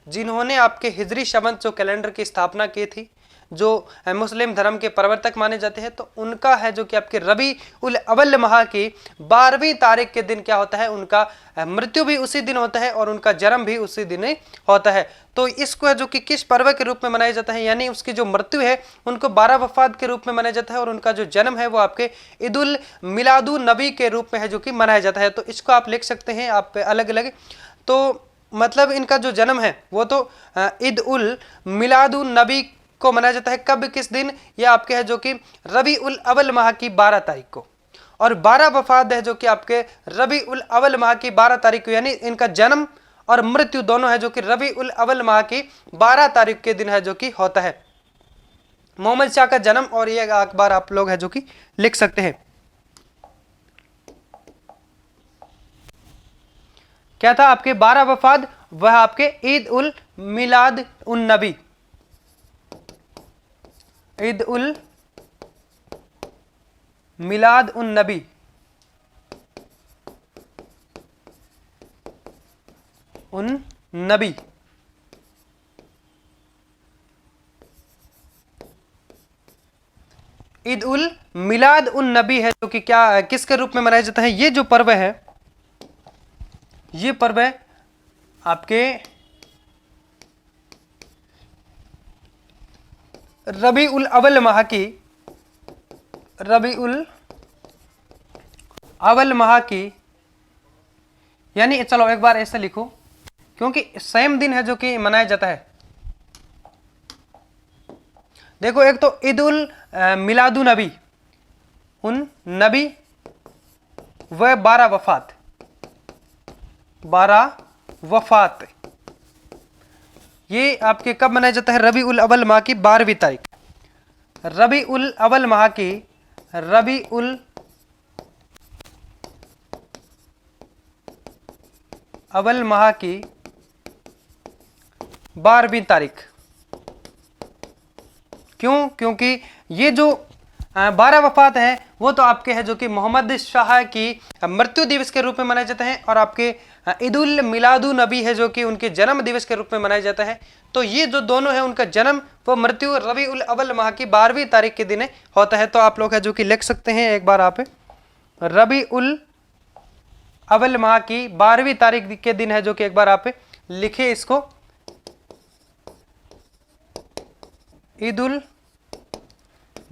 जिन्होंने आपके हिजरी शमन जो कैलेंडर की स्थापना की थी, जो मुस्लिम धर्म के प्रवर्तक माने जाते हैं, तो उनका है जो कि आपके रबी उल अव्वल माह की 12वीं तारीख के दिन क्या होता है? उनका मृत्यु भी उसी दिन होता है और उनका जन्म भी उसी दिन होता है। तो इसको है जो कि किस पर्व के रूप में मनाया जाता है? यानी उसकी जो मृत्यु है उनको 12 वफात के रूप में मनाया जाता है और उनका जो जन्म है वो आपके ईद उल मिलादुन नबी के रूप में है जो कि मनाया जाता है। तो इसको आप लिख सकते हैं आप अलग अलग। तो मतलब इनका जो जन्म है वो तो ईद उल मिलादुन नबी को मनाया जाता है। कब, किस दिन? यह आपके है जो कि रबी उल अव्वल माह की 12 तारीख को। और 12 वफात है जो कि आपके रबी उल अव्वल माह की 12 तारीख को, यानी इनका जन्म और मृत्यु दोनों है जो कि रबी उल अव्वल माह की 12 तारीख के दिन है जो कि होता है मोहम्मद शाह का जन्म। और ये अखबार आप लोग है जो कि लिख सकते हैं। क्या था आपके 12 वफात? वह आपके ईद उल मिलाद उन नबी, ईद उल मिलाद उन नबी, उन नबी। ईद उल मिलाद उन नबी है जो कि क्या, किसके रूप में मनाया जाता है? ये जो पर्व है, ये पर्व है आपके रबी उल अव्वल माह की, रबी उल अव्वल माह की, यानी चलो एक बार ऐसे लिखो क्योंकि सेम दिन है जो कि मनाया जाता है। देखो, एक तो ईद उल मिलादु नबी उन नबी, वह 12 वफात, 12 वफात, ये आपके कब मनाया जाता है? रबी उल अव्वल माह की 12वीं तारीख। रबी उल अव्वल माह की, रबी उल अव्वल माह की 12वीं तारीख। क्यों? क्योंकि ये जो 12 वफात है वो तो आपके है जो कि मोहम्मद शाह की मृत्यु दिवस के रूप में मनाए जाते हैं, और आपके ईदुल मिलादुन नबी है जो कि उनके जन्म दिवस के रूप में मनाया जाता है। तो ये जो दोनों है उनका जन्म व मृत्यु रबी उल अव्वल माह की 12वीं तारीख के दिन होता है। तो आप लोग है जो कि लिख सकते हैं एक बार आप, रबी उल अव्वल माह की 12वीं तारीख के दिन है जो कि एक बार आप लिखे इसको, ईदुल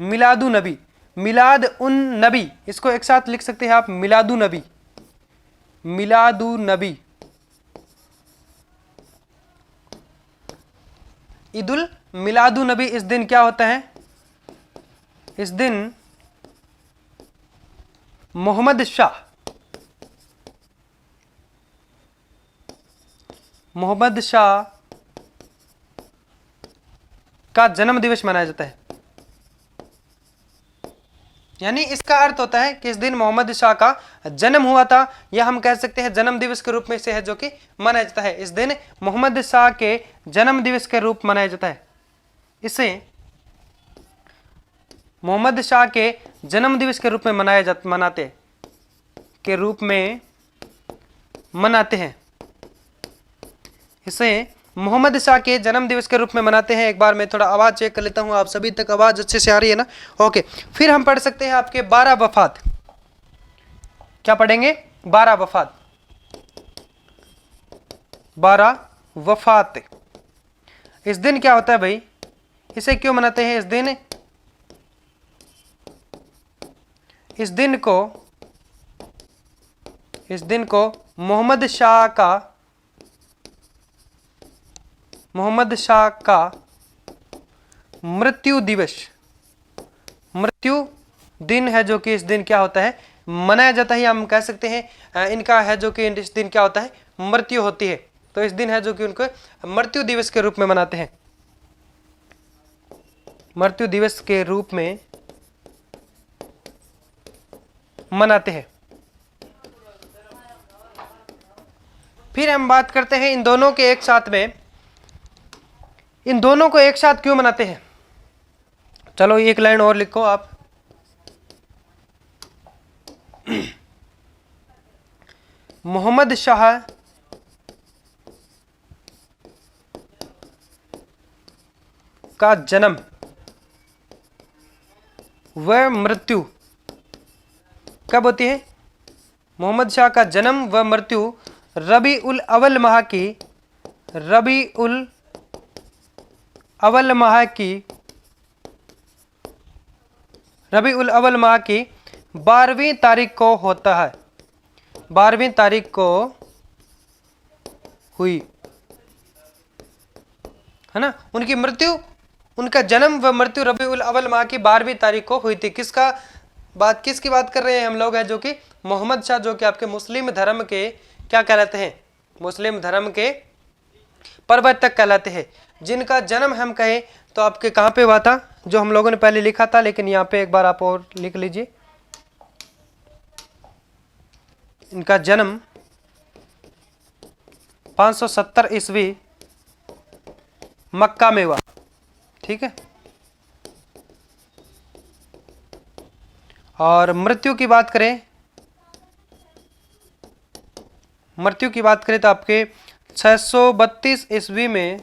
मिलादु नबी, मिलाद उन नबी, इसको एक साथ लिख सकते हैं आप, मिलादु नबी, मिलादु नबी, ईदुल मिलादु नबी। इस दिन क्या होता है? इस दिन मोहम्मद शाह का जन्म दिवस मनाया जाता है। यानी इसका अर्थ होता है कि इस दिन मोहम्मद शाह का जन्म हुआ था, या हम कह सकते हैं जन्म दिवस के रूप में से है जो कि मनाया जाता है। इस दिन मोहम्मद शाह के जन्म दिवस के रूप मनाया जाता है। इसे मोहम्मद शाह के जन्म दिवस के रूप में मनाते हैं। इसे मोहम्मद शाह के जन्म दिवस के रूप में मनाते हैं। एक बार मैं थोड़ा आवाज चेक कर लेता हूं, आप सभी तक आवाज अच्छे से आ रही है ना? ओके, फिर हम पढ़ सकते हैं आपके 12 वफात। क्या पढ़ेंगे? 12 वफात, 12 वफात। इस दिन क्या होता है भाई? इसे क्यों मनाते हैं? इस दिन को मोहम्मद शाह का मृत्यु दिन है जो कि इस दिन क्या होता है? मनाया जाता है। हम कह सकते हैं इनका है जो कि इस दिन क्या होता है? मृत्यु होती है। तो इस दिन है जो कि उनको मृत्यु दिवस के रूप में मनाते हैं, मृत्यु दिवस के रूप में मनाते हैं। फिर हम बात करते हैं इन दोनों के एक साथ में, इन दोनों को एक साथ क्यों मनाते हैं? चलो एक लाइन और लिखो आप, मोहम्मद शाह का जन्म व मृत्यु कब होती है? मोहम्मद शाह का जन्म व मृत्यु रबी उल अव्वल माह की 12वीं तारीख को होता है। 12वीं तारीख को हुई है ना उनकी मृत्यु। उनका जन्म व मृत्यु रबी उल अव्वल माह की 12वीं तारीख को हुई थी। किसकी बात कर रहे हैं हम लोग? है जो कि मोहम्मद शाह, जो कि आपके मुस्लिम धर्म के क्या कहलाते हैं? मुस्लिम धर्म के प्रवर्तक कहलाते हैं, जिनका जन्म हम कहें तो आपके कहां पे हुआ था? जो हम लोगों ने पहले लिखा था, लेकिन यहाँ पे एक बार आप और लिख लीजिए। इनका जन्म 570 ईस्वी मक्का में हुआ। ठीक है। और मृत्यु की बात करें तो आपके 632 ईस्वी में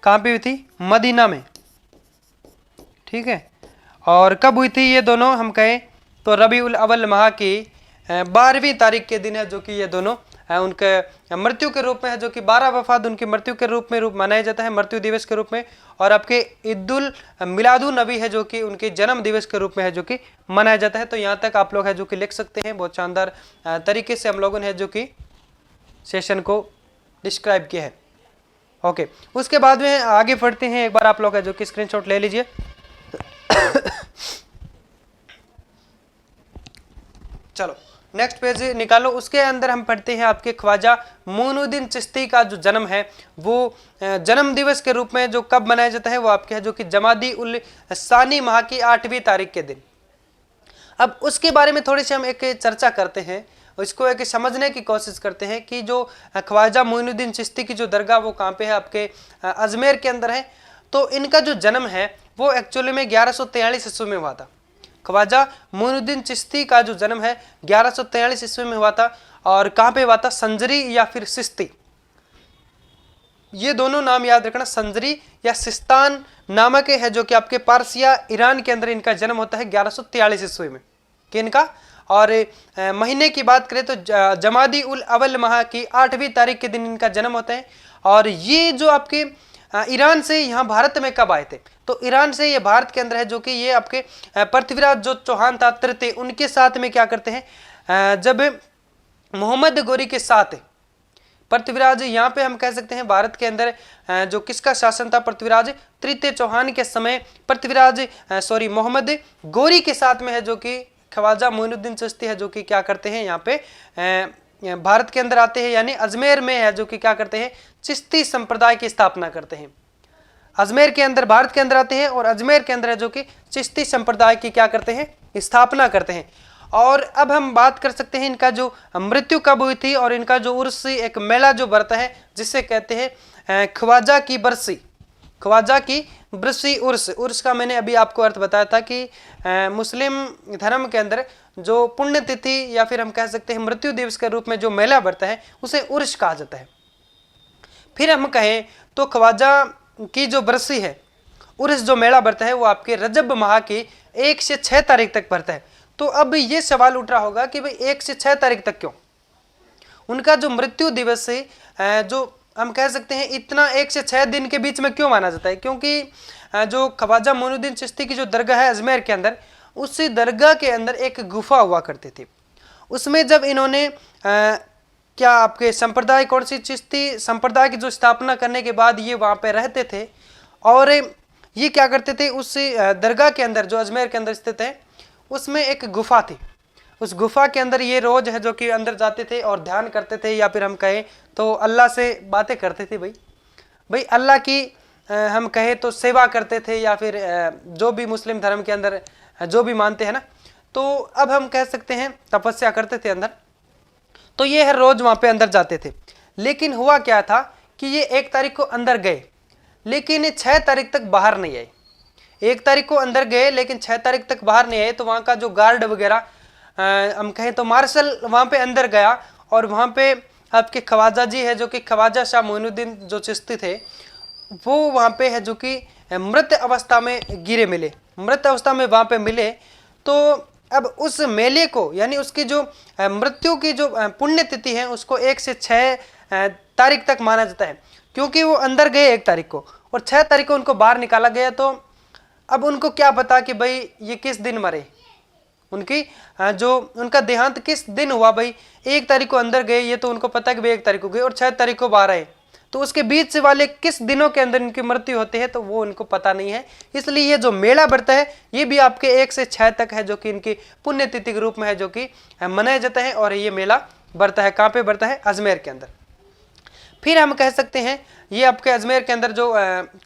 कहाँ पे हुई थी? मदीना में। ठीक है। और कब हुई थी ये दोनों? हम कहें तो रबी उल अव्वल माह की 12वीं तारीख के दिन है जो कि ये दोनों उनके मृत्यु के रूप में है, जो कि 12 वफात उनकी मृत्यु के रूप में मनाया जाता है, मृत्यु दिवस के रूप में। और आपके ईदुल मिलादुन नबी है जो कि उनके जन्म दिवस के रूप में है जो कि मनाया जाता है। तो यहाँ तक आप लोग है जो कि लिख सकते हैं। बहुत शानदार तरीके से हम लोगों ने है जो कि सेशन को डिस्क्राइब किया है। ओके, उसके बाद में आगे बढ़ते हैं। एक बार आप लोग है जो कि स्क्रीनशॉट ले लीजिए। चलो नेक्स्ट पेज निकालो। उसके अंदर हम पढ़ते हैं आपके ख्वाजा मोइनुद्दीन चिश्ती का जो जन्म है वो जन्म दिवस के रूप में जो कब मनाया जाता है वो आपके है जो कि जमादी उल सानी माह की 8वीं तारीख के दिन। अब उसके बारे में थोड़ी सी हम एक चर्चा करते हैं। इसको एक समझने की कोशिश करते हैं कि जो ख्वाजा मोइनुद्दीन चिश्ती की जो दरगाह वो कहाँ पे है, आपके अजमेर के अंदर है। तो इनका जो जन्म है वो एक्चुअली में 1143 ईस्वी में हुआ था। ख्वाजा मोइनुद्दीन चिश्ती का जो जन्म है 1143 ईस्वी में हुआ था। और कहाँ पे हुआ था? संजरी या फिर सिस्ती, ये दोनों नाम याद रखना, संजरी या सिस्तान नामक है, जो कि आपके पारसिया ईरान के अंदर इनका जन्म होता है 1143 ईस्वी में कि इनका। और महीने की बात करें तो जमादी उल अवल माह की 8वीं तारीख के दिन इनका जन्म होता है। और ये जो आपके ईरान से यहाँ भारत में कब आए थे? तो ईरान से ये भारत के अंदर है, जो कि ये आपके पृथ्वीराज जो चौहान था तृतीय, उनके साथ में क्या करते हैं, जब मोहम्मद गोरी के साथ पृथ्वीराज, यहाँ पे हम कह सकते हैं भारत के अंदर जो किसका शासन था, पृथ्वीराज तृतीय चौहान के समय पृथ्वीराज मोहम्मद गोरी के साथ में है, जो कि ख्वाजा मोइनुद्दीन चिश्ती है, जो कि क्या करते हैं यहाँ पे भारत के अंदर आते हैं, यानी अजमेर में है, जो कि क्या करते हैं, चिश्ती संप्रदाय की स्थापना करते हैं। अजमेर के अंदर, भारत के अंदर आते हैं और अजमेर के अंदर है, जो कि चिश्ती संप्रदाय की क्या करते हैं, स्थापना करते हैं। और अब हम बात कर सकते हैं इनका जो मृत्यु कब हुई थी, और इनका जो उर्स, एक मेला जो बरता है जिसे कहते हैं ख्वाजा की बरसी, ख्वाजा की बरसी उर्स का मैंने अभी आपको अर्थ बताया था कि मुस्लिम धर्म के अंदर जो पुण्यतिथि या फिर हम कह सकते हैं मृत्यु दिवस के रूप में जो मेला बरता है उसे उर्स कहा जाता है। फिर हम कहें तो ख्वाजा की जो बरसी है, उर्स जो मेला बरता है, वो आपके रजब माह की 1 से 6 तारीख तक बरता है। तो अब ये सवाल उठ रहा होगा कि भाई 1 से 6 तारीख तक क्यों? उनका जो मृत्यु दिवस है, जो हम कह सकते हैं इतना 1 से 6 दिन के बीच में क्यों माना जाता है? क्योंकि जो ख्वाजा मोइनुद्दीन चिश्ती की जो दरगाह है अजमेर के अंदर, उसी दरगाह के अंदर एक गुफा हुआ करती थी। उसमें जब इन्होंने क्या आपके संप्रदाय, कौन सी चिश्ती संप्रदाय की जो स्थापना करने के बाद ये वहाँ पे रहते थे, और ये क्या करते थे, उस दरगाह के अंदर जो अजमेर के अंदर स्थित है उसमें एक गुफा थी। उस गुफा के अंदर ये रोज है जो कि अंदर जाते थे और ध्यान करते थे, या फिर हम कहें तो अल्लाह से बातें करते थे। भाई अल्लाह की हम कहें तो सेवा करते थे, या फिर जो भी मुस्लिम धर्म के अंदर जो भी मानते हैं ना, तो अब हम कह सकते हैं तपस्या करते थे अंदर। तो ये हर रोज वहाँ पे अंदर जाते थे। लेकिन हुआ क्या था कि ये 1 तारीख को अंदर गए, लेकिन 6 तारीख तक बाहर नहीं आए। 1 तारीख को अंदर गए लेकिन 6 तारीख तक बाहर नहीं आए। तो वहाँ का जो गार्ड वगैरह हम कहें तो मार्शल वहाँ पे अंदर गया, और वहाँ पे आपके ख्वाजा जी है, जो कि ख्वाजा शाह मोइनुद्दीन जो चिश्ती थे, वो वहाँ पे है, जो कि मृत अवस्था में गिरे मिले, मृत अवस्था में वहाँ पे मिले। तो अब उस मेले को, यानी उसकी जो मृत्यु की जो पुण्यतिथि है, उसको 1 से 6 तारीख तक माना जाता है, क्योंकि वो अंदर गए 1 तारीख को और 6 तारीख को उनको बाहर निकाला गया। तो अब उनको क्या पता कि भाई ये किस दिन मरे, उनकी जो उनका देहांत किस दिन हुआ। भाई 1 तारीख को अंदर गए, ये तो उनको पता कि भाई 1 तारीख को गए और 6 तारीख को बाहर आए, तो उसके बीच से वाले किस दिनों के अंदर इनकी मृत्यु होती है तो वो उनको पता नहीं है। इसलिए ये जो मेला बढ़ता है ये भी आपके 1 से 6 तक है, जो कि इनकी पुण्यतिथि के रूप में है, जो कि मनाया जाता है। और ये मेला बढ़ता है, कहाँ पे बढ़ता है? अजमेर के अंदर। फिर हम कह सकते हैं ये आपके अजमेर के अंदर जो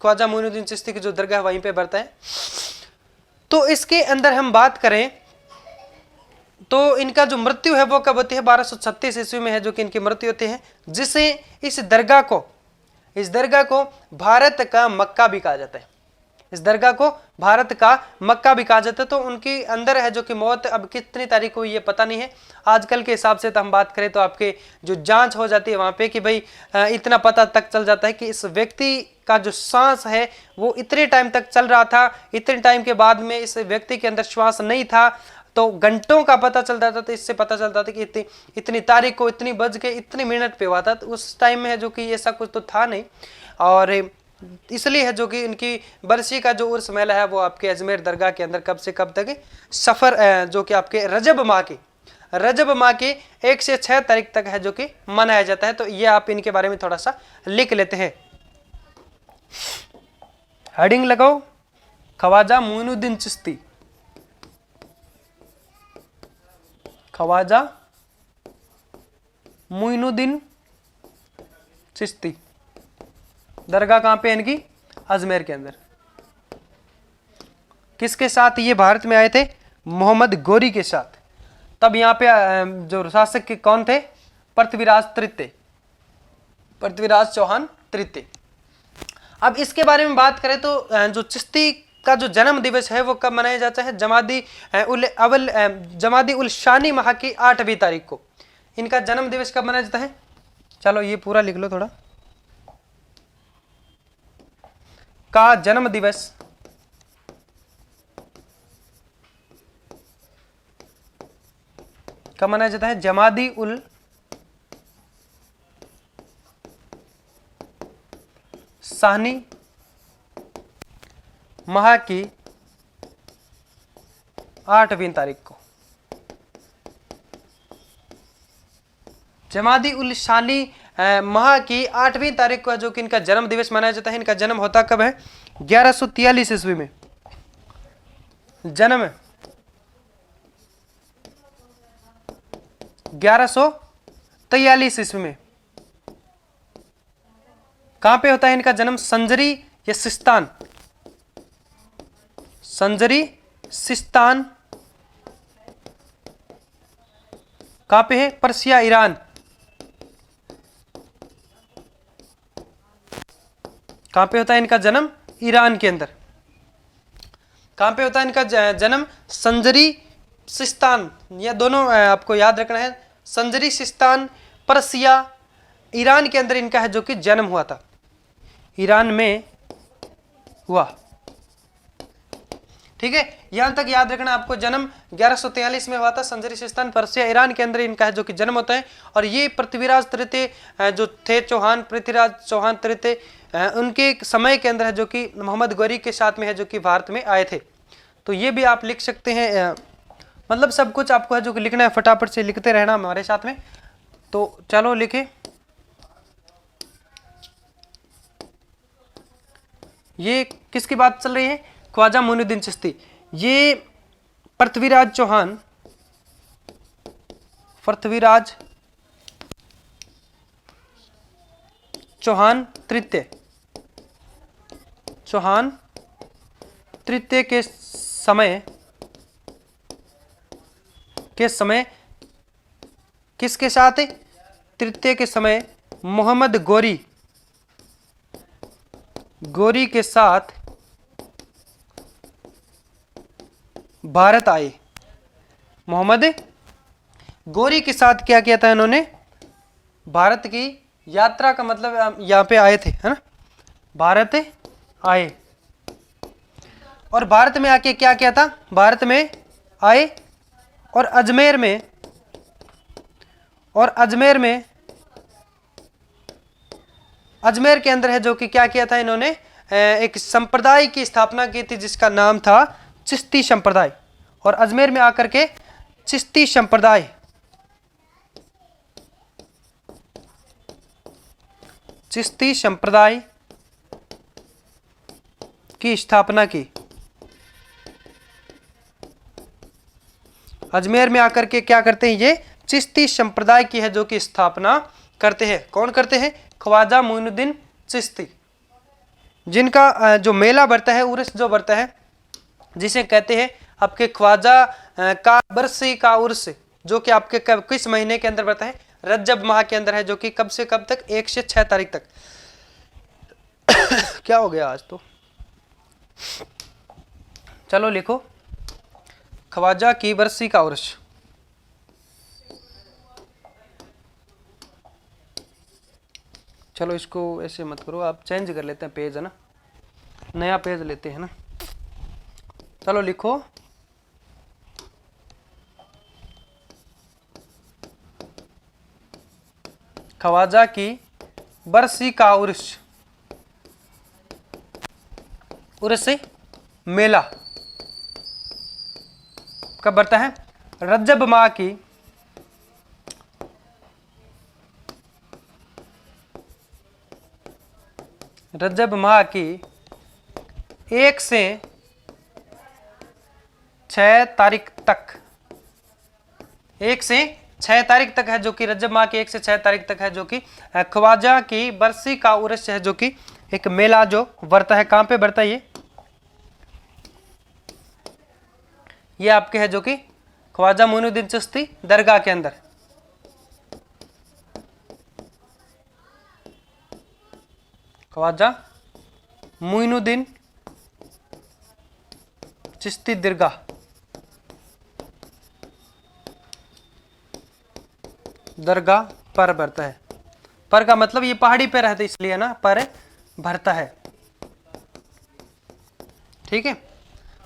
ख्वाजा मोइनुद्दीन चिश्ती की जो दरगाह वहीं पे बढ़ता है। तो इसके अंदर हम बात करें तो इनका जो मृत्यु है वो कब होती है? 1236 ईस्वी में है, जो कि इनकी मृत्यु होती है, जिसे इस दरगाह को भारत का मक्का भी कहा जाता है। इस दरगाह को भारत का मक्का भी कहा जाता है। तो उनकी अंदर है जो कि मौत अब कितनी तारीख को ये पता नहीं है। आजकल के हिसाब से तो हम बात करें तो आपके जो जांच हो जाती है वहाँ पे कि भाई इतना पता तक चल जाता है कि इस व्यक्ति का जो श्वास है वो इतने टाइम तक चल रहा था, इतने टाइम के बाद में इस व्यक्ति के अंदर श्वास नहीं था, तो घंटों का पता चल जाता था। इससे पता चलता था कि इतनी तारीख को इतनी बज के इतनी मिनट पे हुआ था। तो उस टाइम में है जो कि ऐसा कुछ तो था नहीं, और इसलिए है जो कि इनकी बरसी का जो उर्स मेला है वो आपके अजमेर दरगाह के अंदर कब से कब तक सफर जो कि आपके रजब माह की 1 से 6 तारीख तक है जो कि मनाया जाता है। तो ये आप इनके बारे में थोड़ा सा लिख लेते हैं। हेडिंग लगाओ, ख्वाजा मोइनुद्दीन चिश्ती, ख्वाजा मोइनुद्दीन चिश्ती, दरगाह कहाँ पे इनकी? अजमेर के अंदर। किसके साथ ये भारत में आए थे? मोहम्मद गोरी के साथ। तब यहाँ पे जो शासक के कौन थे, पृथ्वीराज तृतीय, पृथ्वीराज चौहान तृतीय। अब इसके बारे में बात करें तो जो चिश्ती का जो जन्म दिवस है वो कब मनाया जाता है, जमादी उल शानी माह की 8वीं तारीख को इनका जन्म दिवस कब मनाया जाता है। चलो ये पूरा लिख लो थोड़ा, का जन्म दिवस कब मनाया जाता है, जमादी उल शानी माह की 8वीं तारीख को। जमादी उल शानी माह की 8वीं तारीख को जो कि इनका जन्म दिवस मनाया जाता है। इनका जन्म होता कब है, 1143 ईस्वी में जन्म, 1143 ईस्वी में। कहां पे होता है इनका जन्म, संजरी या सिस्तान, संजरी सिस्तान कहां पे है, पर्सिया ईरान। कहां पे होता है इनका जन्म, ईरान के अंदर। कहां पे होता है इनका जन्म, संजरी सिस्तान, ये दोनों आपको याद रखना है, संजरी सिस्तान पर्सिया ईरान के अंदर इनका है जो कि जन्म हुआ था, ईरान में हुआ। ठीक है, यहां तक याद रखना आपको, जन्म 1143 में हुआ था, संजरी सिस्तान पर्सिया ईरान के अंदर इनका है जो कि जन्म होता है। और ये पृथ्वीराज तृतीय जो थे चौहान, पृथ्वीराज चौहान तृतीय, उनके समय के अंदर है जो कि मोहम्मद गौरी के साथ में है जो कि भारत में आए थे। तो ये भी आप लिख सकते हैं, मतलब सब कुछ आपको है जो कि लिखना है, फटाफट से लिखते रहना हमारे साथ में। तो चलो लिखे, ये किसकी बात चल रही है, ख्वाजा मोइनुद्दीन चिश्ती। ये पृथ्वीराज चौहान, पृथ्वीराज चौहान तृतीय, चौहान तृतीय के समय किसके साथ, तृतीय के समय मोहम्मद गौरी के साथ भारत आए। मोहम्मद गौरी के साथ क्या किया था इन्होंने, भारत की यात्रा का मतलब यहाँ पे आए थे, है ना, भारत आए। और भारत में आके क्या किया था, भारत में आए और अजमेर के अंदर है जो कि क्या किया था इन्होंने, एक संप्रदाय की स्थापना की थी जिसका नाम था चिश्ती संप्रदाय। और अजमेर में आकर के चिश्ती संप्रदाय की स्थापना की। अजमेर में आकर के क्या करते हैं, ये चिश्ती संप्रदाय की है जो कि स्थापना करते हैं। कौन करते हैं, ख्वाजा मोइनुद्दीन चिश्ती, जिनका जो मेला बढ़ता है, उर्स जो बढ़ता है, जिसे कहते हैं आपके ख्वाजा का बरसी का उर्स, जो कि आपके किस महीने के अंदर बढ़ता है, रजब माह के अंदर है, जो कि कब से कब तक, 1 से 6 तारीख तक। क्या हो गया आज तो, चलो लिखो, ख्वाजा की बरसी का उर्स। चलो इसको ऐसे मत करो, आप चेंज कर लेते हैं पेज, है ना, नया पेज लेते हैं ना। चलो लिखो, ख्वाजा की बरसी का उर्स मेला कब बढ़ता है, रजब माह की रजब माह की 1 से 6 तारीख तक, 1 से 6 तारीख तक है जो कि रजब माह की 1 से 6 तारीख तक है जो कि ख्वाजा की बरसी का उर्स है, जो कि एक मेला जो बढ़ता है। कहां पे बढ़ता है ये आपके है जो कि ख्वाजा मोइनुद्दीन चिश्ती दरगाह के अंदर। ख्वाजा मोइनुद्दीन चिश्ती दरगाह, दरगाह पर भरता है। पर का मतलब ये पहाड़ी पे रहते इसलिए ना, पर भरता है। ठीक है,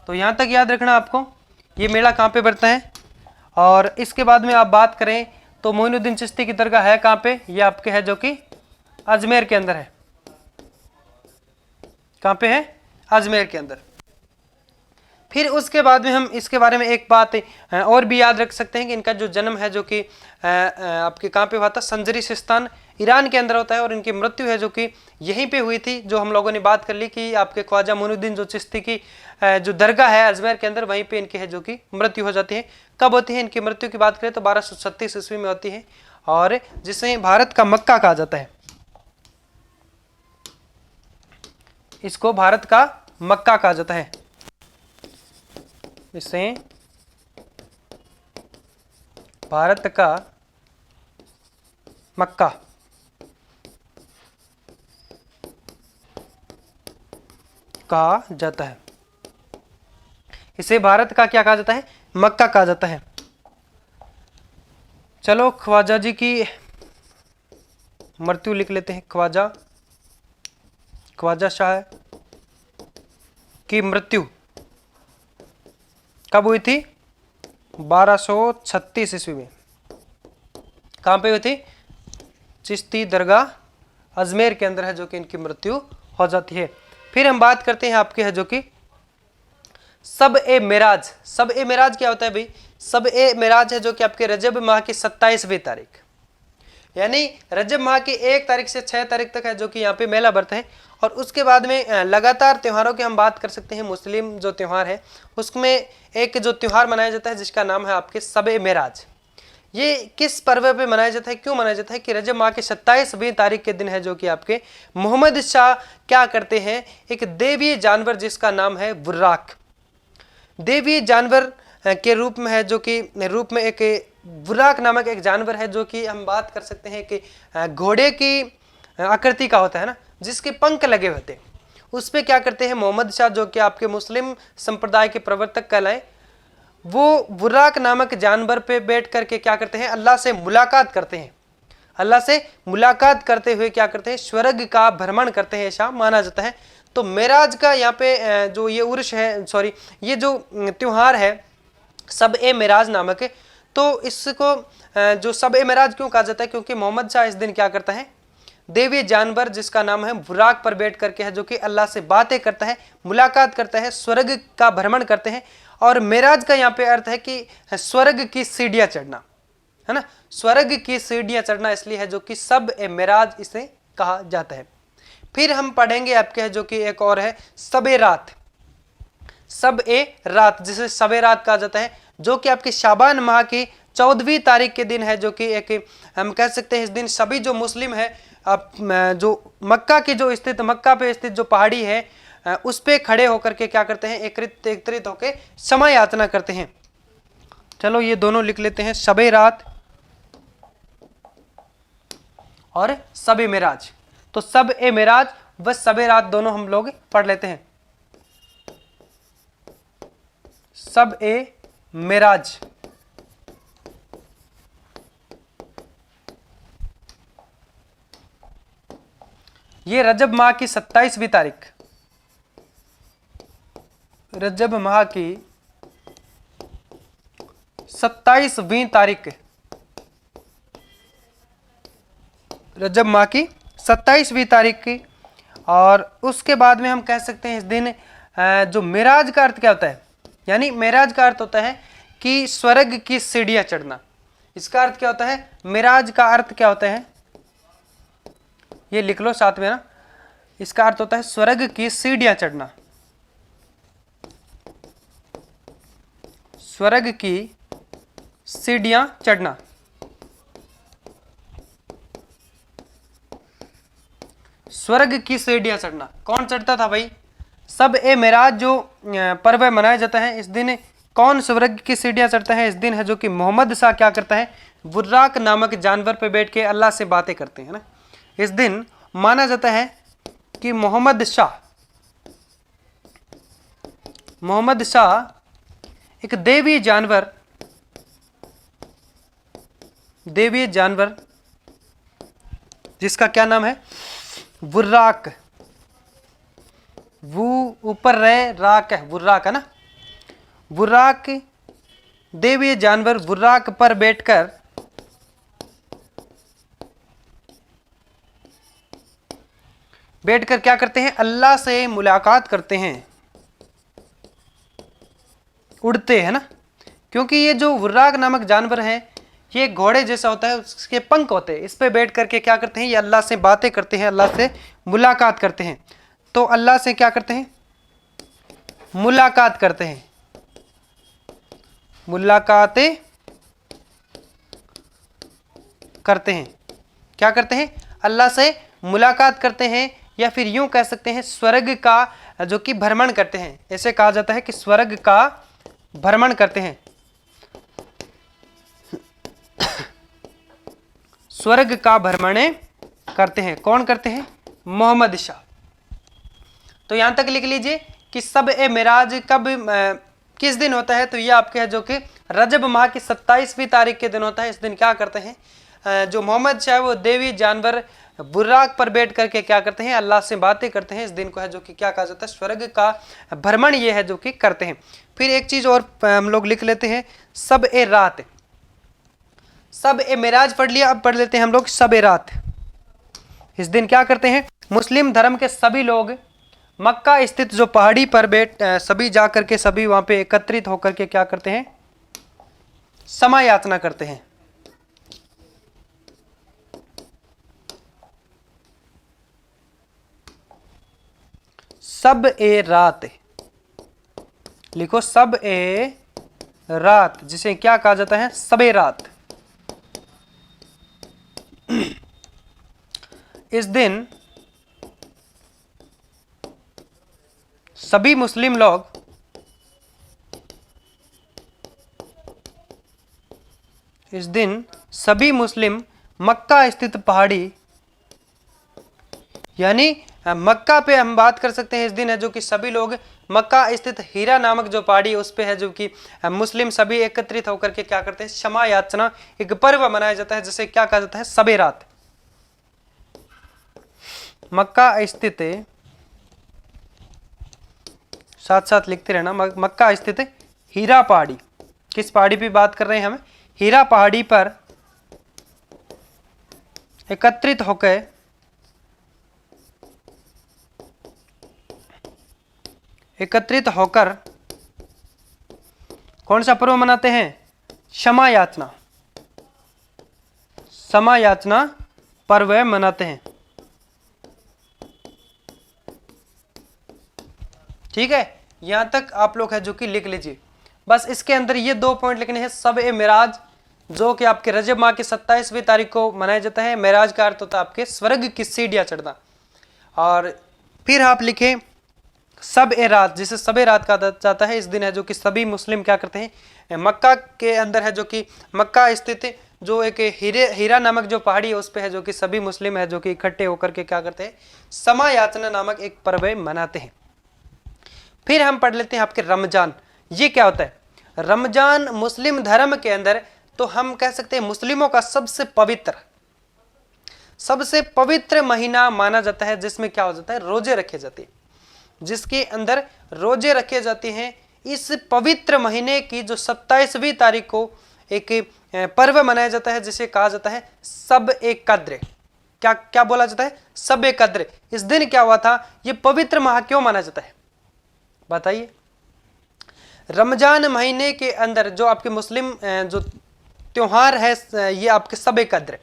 तो यहां तक याद रखना आपको, ये मेला कहां पे भरता है। और इसके बाद में आप बात करें तो मोइनुद्दीन चिश्ती की दरगाह है कहां पे, ये आपके है जो कि अजमेर के अंदर है। कहां पे है, अजमेर के अंदर। फिर उसके बाद में हम इसके बारे में एक बात और भी याद रख सकते हैं कि इनका जो जन्म है जो कि आपके कहाँ पे हुआ था, संजरी सिस्तान ईरान के अंदर होता है। और इनकी मृत्यु है जो कि यहीं पे हुई थी, जो हम लोगों ने बात कर ली कि आपके ख्वाजा मोइनुद्दीन जो चिश्ती की जो दरगाह है अजमेर के अंदर, वहीं पे इनकी है जो कि मृत्यु हो जाती है। कब होती है इनकी मृत्यु की बात करें तो 1236 ईस्वी में होती है, और जिसे भारत का मक्का कहा जाता है। इसको भारत का मक्का कहा जाता है, इसे भारत का मक्का कहा जाता है। इसे भारत का क्या कहा जाता है, मक्का कहा जाता है। चलो ख्वाजा जी की मृत्यु लिख लेते हैं। ख्वाजा शाह की मृत्यु कब हुई थी, 1236 ईस्वी में। कहां पे हुई थी, चिश्ती दरगाह अजमेर के अंदर है जो कि इनकी मृत्यु हो जाती है। फिर हम बात करते हैं आपके है जो कि शब-ए-मेराज। शब-ए-मेराज क्या होता है भाई, शब-ए-मेराज है जो कि आपके रजब माह की 27वीं तारीख, यानी रजब माह की 1 तारीख से 6 तारीख तक है जो कि यहाँ पे मेला भरता है। और उसके बाद में लगातार त्योहारों की हम बात कर सकते हैं। मुस्लिम जो त्यौहार है उसमें एक जो त्यौहार मनाया जाता है जिसका नाम है आपके शब-ए-मेराज। ये किस पर्व पे मनाया जाता है, क्यों मनाया जाता है कि रजब माह के 27वीं तारीख के दिन है जो कि आपके मोहम्मद शाह क्या करते हैं, एक देवीय जानवर जिसका नाम है बुर्राक, देवीय जानवर के रूप में है जो कि रूप में एक बुर्राक नामक एक जानवर है जो कि हम बात कर सकते हैं कि घोड़े की आकृति का होता है ना, जिसके पंख लगे होते हैं। उस पे क्या करते हैं मोहम्मद शाह जो कि आपके मुस्लिम संप्रदाय के प्रवर्तक कहलाए, वो बुर्राक नामक जानवर पे बैठ करके क्या करते हैं, अल्लाह से मुलाकात करते हैं। अल्लाह से मुलाकात करते हुए क्या करते हैं, स्वर्ग का भ्रमण करते हैं, ऐसा माना जाता है। तो मेराज का यहाँ पे जो ये उर्स है, सॉरी ये जो त्योहार है शब-ए-मेराज नामक, तो इसको जो शब-ए-मेराज क्यों कहा जाता है, क्योंकि मोहम्मद शाह इस दिन क्या करता है, देवी जानवर जिसका नाम है बुर्राक पर बैठ करके है जो कि अल्लाह से बातें करता है, मुलाकात करता है, स्वर्ग का भ्रमण करते हैं। और मेराज का यहाँ पे अर्थ है कि स्वर्ग की सीढ़ियाँ चढ़ना, है ना, स्वर्ग की सीढ़ियाँ चढ़ना, इसलिए है जो कि शब-ए-मेराज इसे कहा जाता है। फिर हम पढ़ेंगे आपके है जो कि एक और है शब-ए-रात। शब-ए-रात जिसे शब-ए-रात कहा जाता है, जो कि आपके शाबान माह की 14वीं तारीख के दिन है जो कि एक हम कह सकते हैं इस दिन सभी जो मुस्लिम है जो मक्का की जो स्थित मक्का पे स्थित जो पहाड़ी है उस पे खड़े होकर के क्या करते हैं, एकत्रित होकर समय याचना करते हैं। चलो ये दोनों लिख लेते हैं, शब-ए-रात और शब-ए-मेराज। तो शब-ए-मेराज व शब-ए-रात दोनों हम लोग पढ़ लेते हैं। शब-ए-मेराज ये रजब माह की 27वीं तारीख, रजब माह की 27वीं तारीख, रजब माह की 27वीं तारीख की। और उसके बाद में हम कह सकते हैं इस दिन जो मेराज का अर्थ क्या होता है, यानी मेराज का अर्थ होता है कि स्वर्ग की सीढ़ियां चढ़ना। इसका अर्थ क्या होता है, मेराज का अर्थ क्या होता है, ये लिख लो साथ में ना, इसका अर्थ होता है स्वर्ग की सीढ़ियां चढ़ना, स्वर्ग की सीढ़ियां चढ़ना। स्वर्ग की सीढ़ियां चढ़ना कौन चढ़ता था भाई, शब-ए-मेराज जो पर्व मनाया जाता है इस दिन कौन स्वर्ग की सीढ़ियां चढ़ता है? इस दिन है जो कि मोहम्मद शाह क्या करता है, बुर्राक नामक जानवर पर बैठ के अल्लाह से बातें करते हैं ना। इस दिन माना जाता है कि मोहम्मद शाह एक दैवीय जानवर जिसका क्या नाम है, बुर्राक, वो ऊपर रहे राक है, बुर्राक है ना, बुर्राक दैवीय जानवर बुर्राक पर बैठकर क्या करते हैं, अल्लाह से मुलाकात करते हैं, उड़ते हैं ना। क्योंकि ये जो बुर्राक नामक जानवर है ये घोड़े जैसा होता है, उसके पंख होते हैं, इस पे बैठ करके क्या करते हैं, ये अल्लाह से बातें करते हैं, अल्लाह से मुलाकात करते हैं। तो अल्लाह से क्या करते हैं, मुलाकात करते हैं, मुलाकातें करते हैं, क्या करते हैं, अल्लाह से मुलाकात करते हैं, या फिर यूं कह सकते हैं स्वर्ग का जो कि भ्रमण करते हैं। ऐसे कहा जाता है कि स्वर्ग का भ्रमण करते हैं, स्वर्ग का भ्रमण करते हैं। कौन करते हैं, मोहम्मद शाह। तो यहां तक लिख लीजिए कि सब ए मिराज कब किस दिन होता है, तो ये आपके है जो कि रजब माह की 27वीं तारीख के दिन होता है। इस दिन क्या करते हैं, जो मोहम्मद शाह वो देवी जानवर बुर्राक पर बैठ करके क्या करते हैं, अल्लाह से बातें करते हैं। इस दिन को है जो कि क्या कहा जाता है, स्वर्ग का भ्रमण ये है जो कि करते हैं। फिर एक चीज और हम लोग लिख लेते हैं, सब ए रात, सब ए मिराज पढ़ लिया, अब पढ़ लेते हैं हम लोग सब ए रात। इस दिन क्या करते हैं, मुस्लिम धर्म के सभी लोग मक्का स्थित जो पहाड़ी पर सभी जा करके सभी वहां पे एकत्रित होकर के क्या करते हैं, समय याचना करते हैं। सब ए रात लिखो, सब ए रात, जिसे क्या कहा जाता है, सबे रात। इस दिन सभी मुस्लिम लोग मक्का स्थित पहाड़ी, यानी मक्का पे हम बात कर सकते हैं। इस दिन है जो कि सभी लोग मक्का स्थित हीरा नामक जो पहाड़ी उस पे है जो कि मुस्लिम सभी एकत्रित होकर के क्या करते हैं, क्षमा याचना, एक पर्व मनाया जाता है जिसे क्या कहा जाता है, सबे रात। मक्का स्थित, साथ साथ लिखते रहना, मक्का स्थित हीरा पहाड़ी, किस पहाड़ी पे बात कर रहे हैं हम, हीरा पहाड़ी पर एकत्रित होकर कौन सा पर्व मनाते हैं, क्षमा याचना पर्व मनाते हैं। ठीक है, यहां तक आप लोग है जो कि लिख लीजिए। बस इसके अंदर ये 2 पॉइंट लिखने हैं। सब ए मिराज जो कि आपके रजब माह की 27वीं तारीख को मनाया जाता है। मिराज का अर्थ होता है आपके स्वर्ग की सीढ़ियां चढ़ना। और फिर आप लिखें सब ए रात, जिसे सबे रात कहा जाता है। इस दिन है जो कि सभी मुस्लिम क्या करते हैं, मक्का के अंदर है जो कि मक्का स्थित जो एक हीरा नामक जो पहाड़ी है उस पे है जो कि सभी मुस्लिम है जो कि इकट्ठे होकर के क्या करते हैं, क्षमा याचना नामक एक पर्व मनाते हैं। फिर हम पढ़ लेते हैं आपके रमजान। ये क्या होता है, रमजान मुस्लिम धर्म के अंदर तो हम कह सकते हैं मुस्लिमों का सबसे पवित्र महीना माना जाता है, जिसमें क्या हो जाता है, रोजे रखे जाते हैं, जिसके अंदर रोजे रखे जाते हैं। इस पवित्र महीने की जो 27वीं तारीख को एक पर्व मनाया जाता है जिसे कहा जाता है सब एक कद्र। क्या बोला जाता है, सब एक कद्र। इस दिन क्या हुआ था, ये पवित्र माह क्यों माना जाता है बताइए। रमजान महीने के अंदर जो आपके मुस्लिम जो त्योहार है ये आपके सब एक कद्र,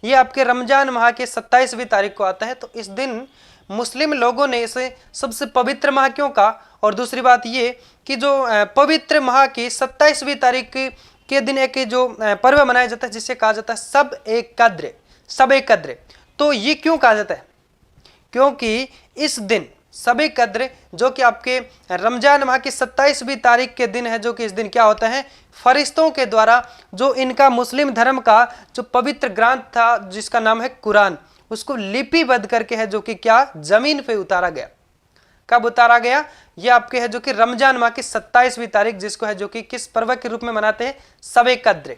ये आपके रमजान माह के 27वीं तारीख को आता है। तो इस दिन मुस्लिम लोगों ने इसे सबसे पवित्र माह क्यों कहा, और दूसरी बात ये कि जो पवित्र माह की 27वीं तारीख के दिन एक जो पर्व मनाया जाता है जिसे कहा जाता है सब एक कद्र। तो ये क्यों कहा जाता है, क्योंकि इस दिन सबे कद्र, जो कि आपके रमजान माह की 27वीं तारीख के दिन है, जो कि इस दिन क्या होता है, फरिश्तों के द्वारा जो इनका मुस्लिम धर्म का जो पवित्र ग्रंथ था जिसका नाम है कुरान, उसको लिपिबद्ध करके है जो कि क्या जमीन पे उतारा गया। कब उतारा गया? ये आपके है जो कि रमजान माह की 27वीं तारीख, जिसको है जो कि किस पर्व के रूप में मनाते हैं, सबे कद्र।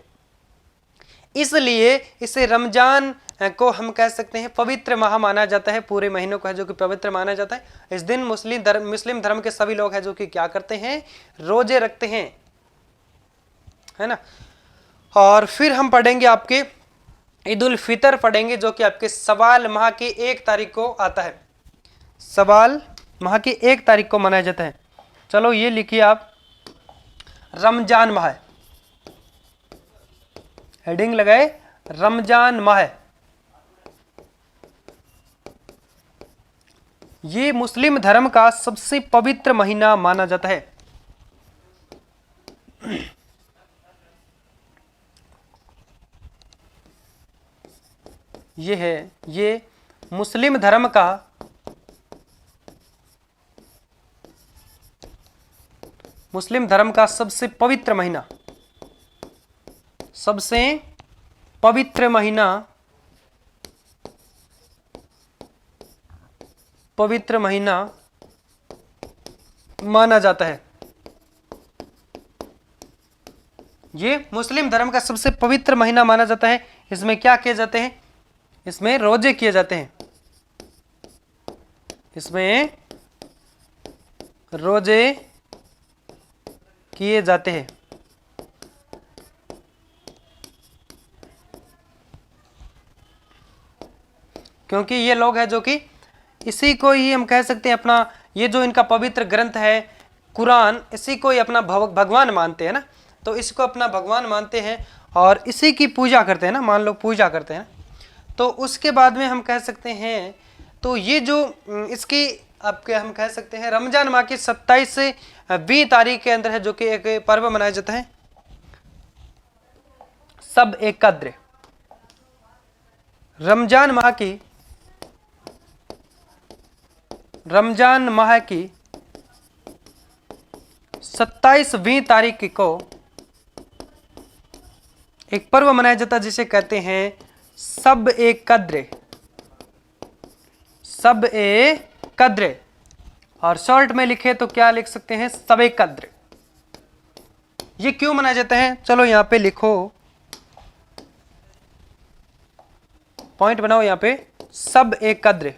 इसलिए इसे रमजान को हम कह सकते हैं पवित्र माह माना जाता है, पूरे महीनों को है जो कि पवित्र माना जाता है। इस दिन मुस्लिम धर्म के सभी लोग हैं जो कि क्या करते हैं, रोजे रखते हैं, है ना। और फिर हम पढ़ेंगे आपके ईद उल फितर पढ़ेंगे, जो कि आपके सवाल माह की 1 तारीख को आता है। सवाल माह की 1 तारीख को मनाया जाता है। चलो ये लिखिए आप, रमजान माह, हेडिंग लगाए रमजान माह। ये मुस्लिम धर्म का सबसे पवित्र महीना माना जाता है। ये मुस्लिम धर्म का सबसे पवित्र महीना, सबसे पवित्र महीना माना जाता है। ये मुस्लिम धर्म का सबसे पवित्र महीना माना जाता है। इसमें क्या किए जाते हैं? इसमें रोजे किए जाते हैं, इसमें रोजे किए जाते हैं। क्योंकि ये लोग हैं जो कि इसी को ही हम कह सकते हैं अपना, ये जो इनका पवित्र ग्रंथ है कुरान, इसी को ही अपना भगवान मानते हैं ना, तो इसको अपना भगवान मानते हैं और इसी की पूजा करते हैं ना, मान लो पूजा करते हैं। तो उसके बाद में हम कह सकते हैं, तो ये जो इसकी आपके हम कह सकते हैं रमजान माह की 27वीं तारीख के अंदर है जो कि एक पर्व मनाया जाता है, सब एक कद्र। रमजान माह की 27वीं तारीख को एक पर्व मनाया जाता है जिसे कहते हैं सब एक कद्र, सब ए कद्र। और शॉर्ट में लिखे तो क्या लिख सकते हैं, सब एक कद्र। ये क्यों मनाया जाता है? चलो यहां पे लिखो, पॉइंट बनाओ यहां पे, सब एक कद्र।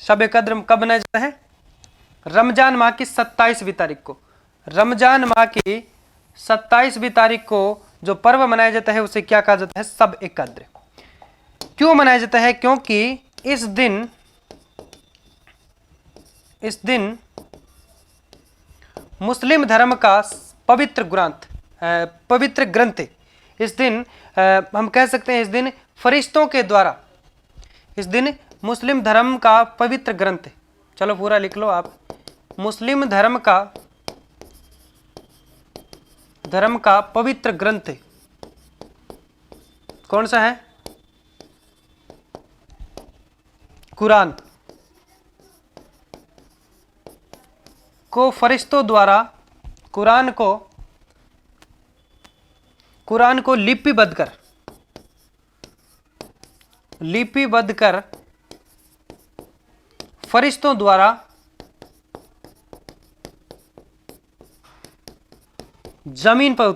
सब एक कद्र कब मनाया जाता है? रमजान माह की 27वीं तारीख को। रमजान माह की 27वीं तारीख को जो पर्व मनाया जाता है उसे क्या कहा जाता है, सब एक कद्र। क्यों मनाया जाता है? क्योंकि इस दिन मुस्लिम धर्म का पवित्र ग्रंथ, इस दिन हम कह सकते हैं, इस दिन फरिश्तों के द्वारा, इस दिन मुस्लिम धर्म का पवित्र ग्रंथ, चलो पूरा लिख लो आप, मुस्लिम धर्म का पवित्र ग्रंथ कौन सा है? कुरान को फरिश्तों द्वारा कुरान को लिपिबद्ध कर फरिश्तों द्वारा जमीन पर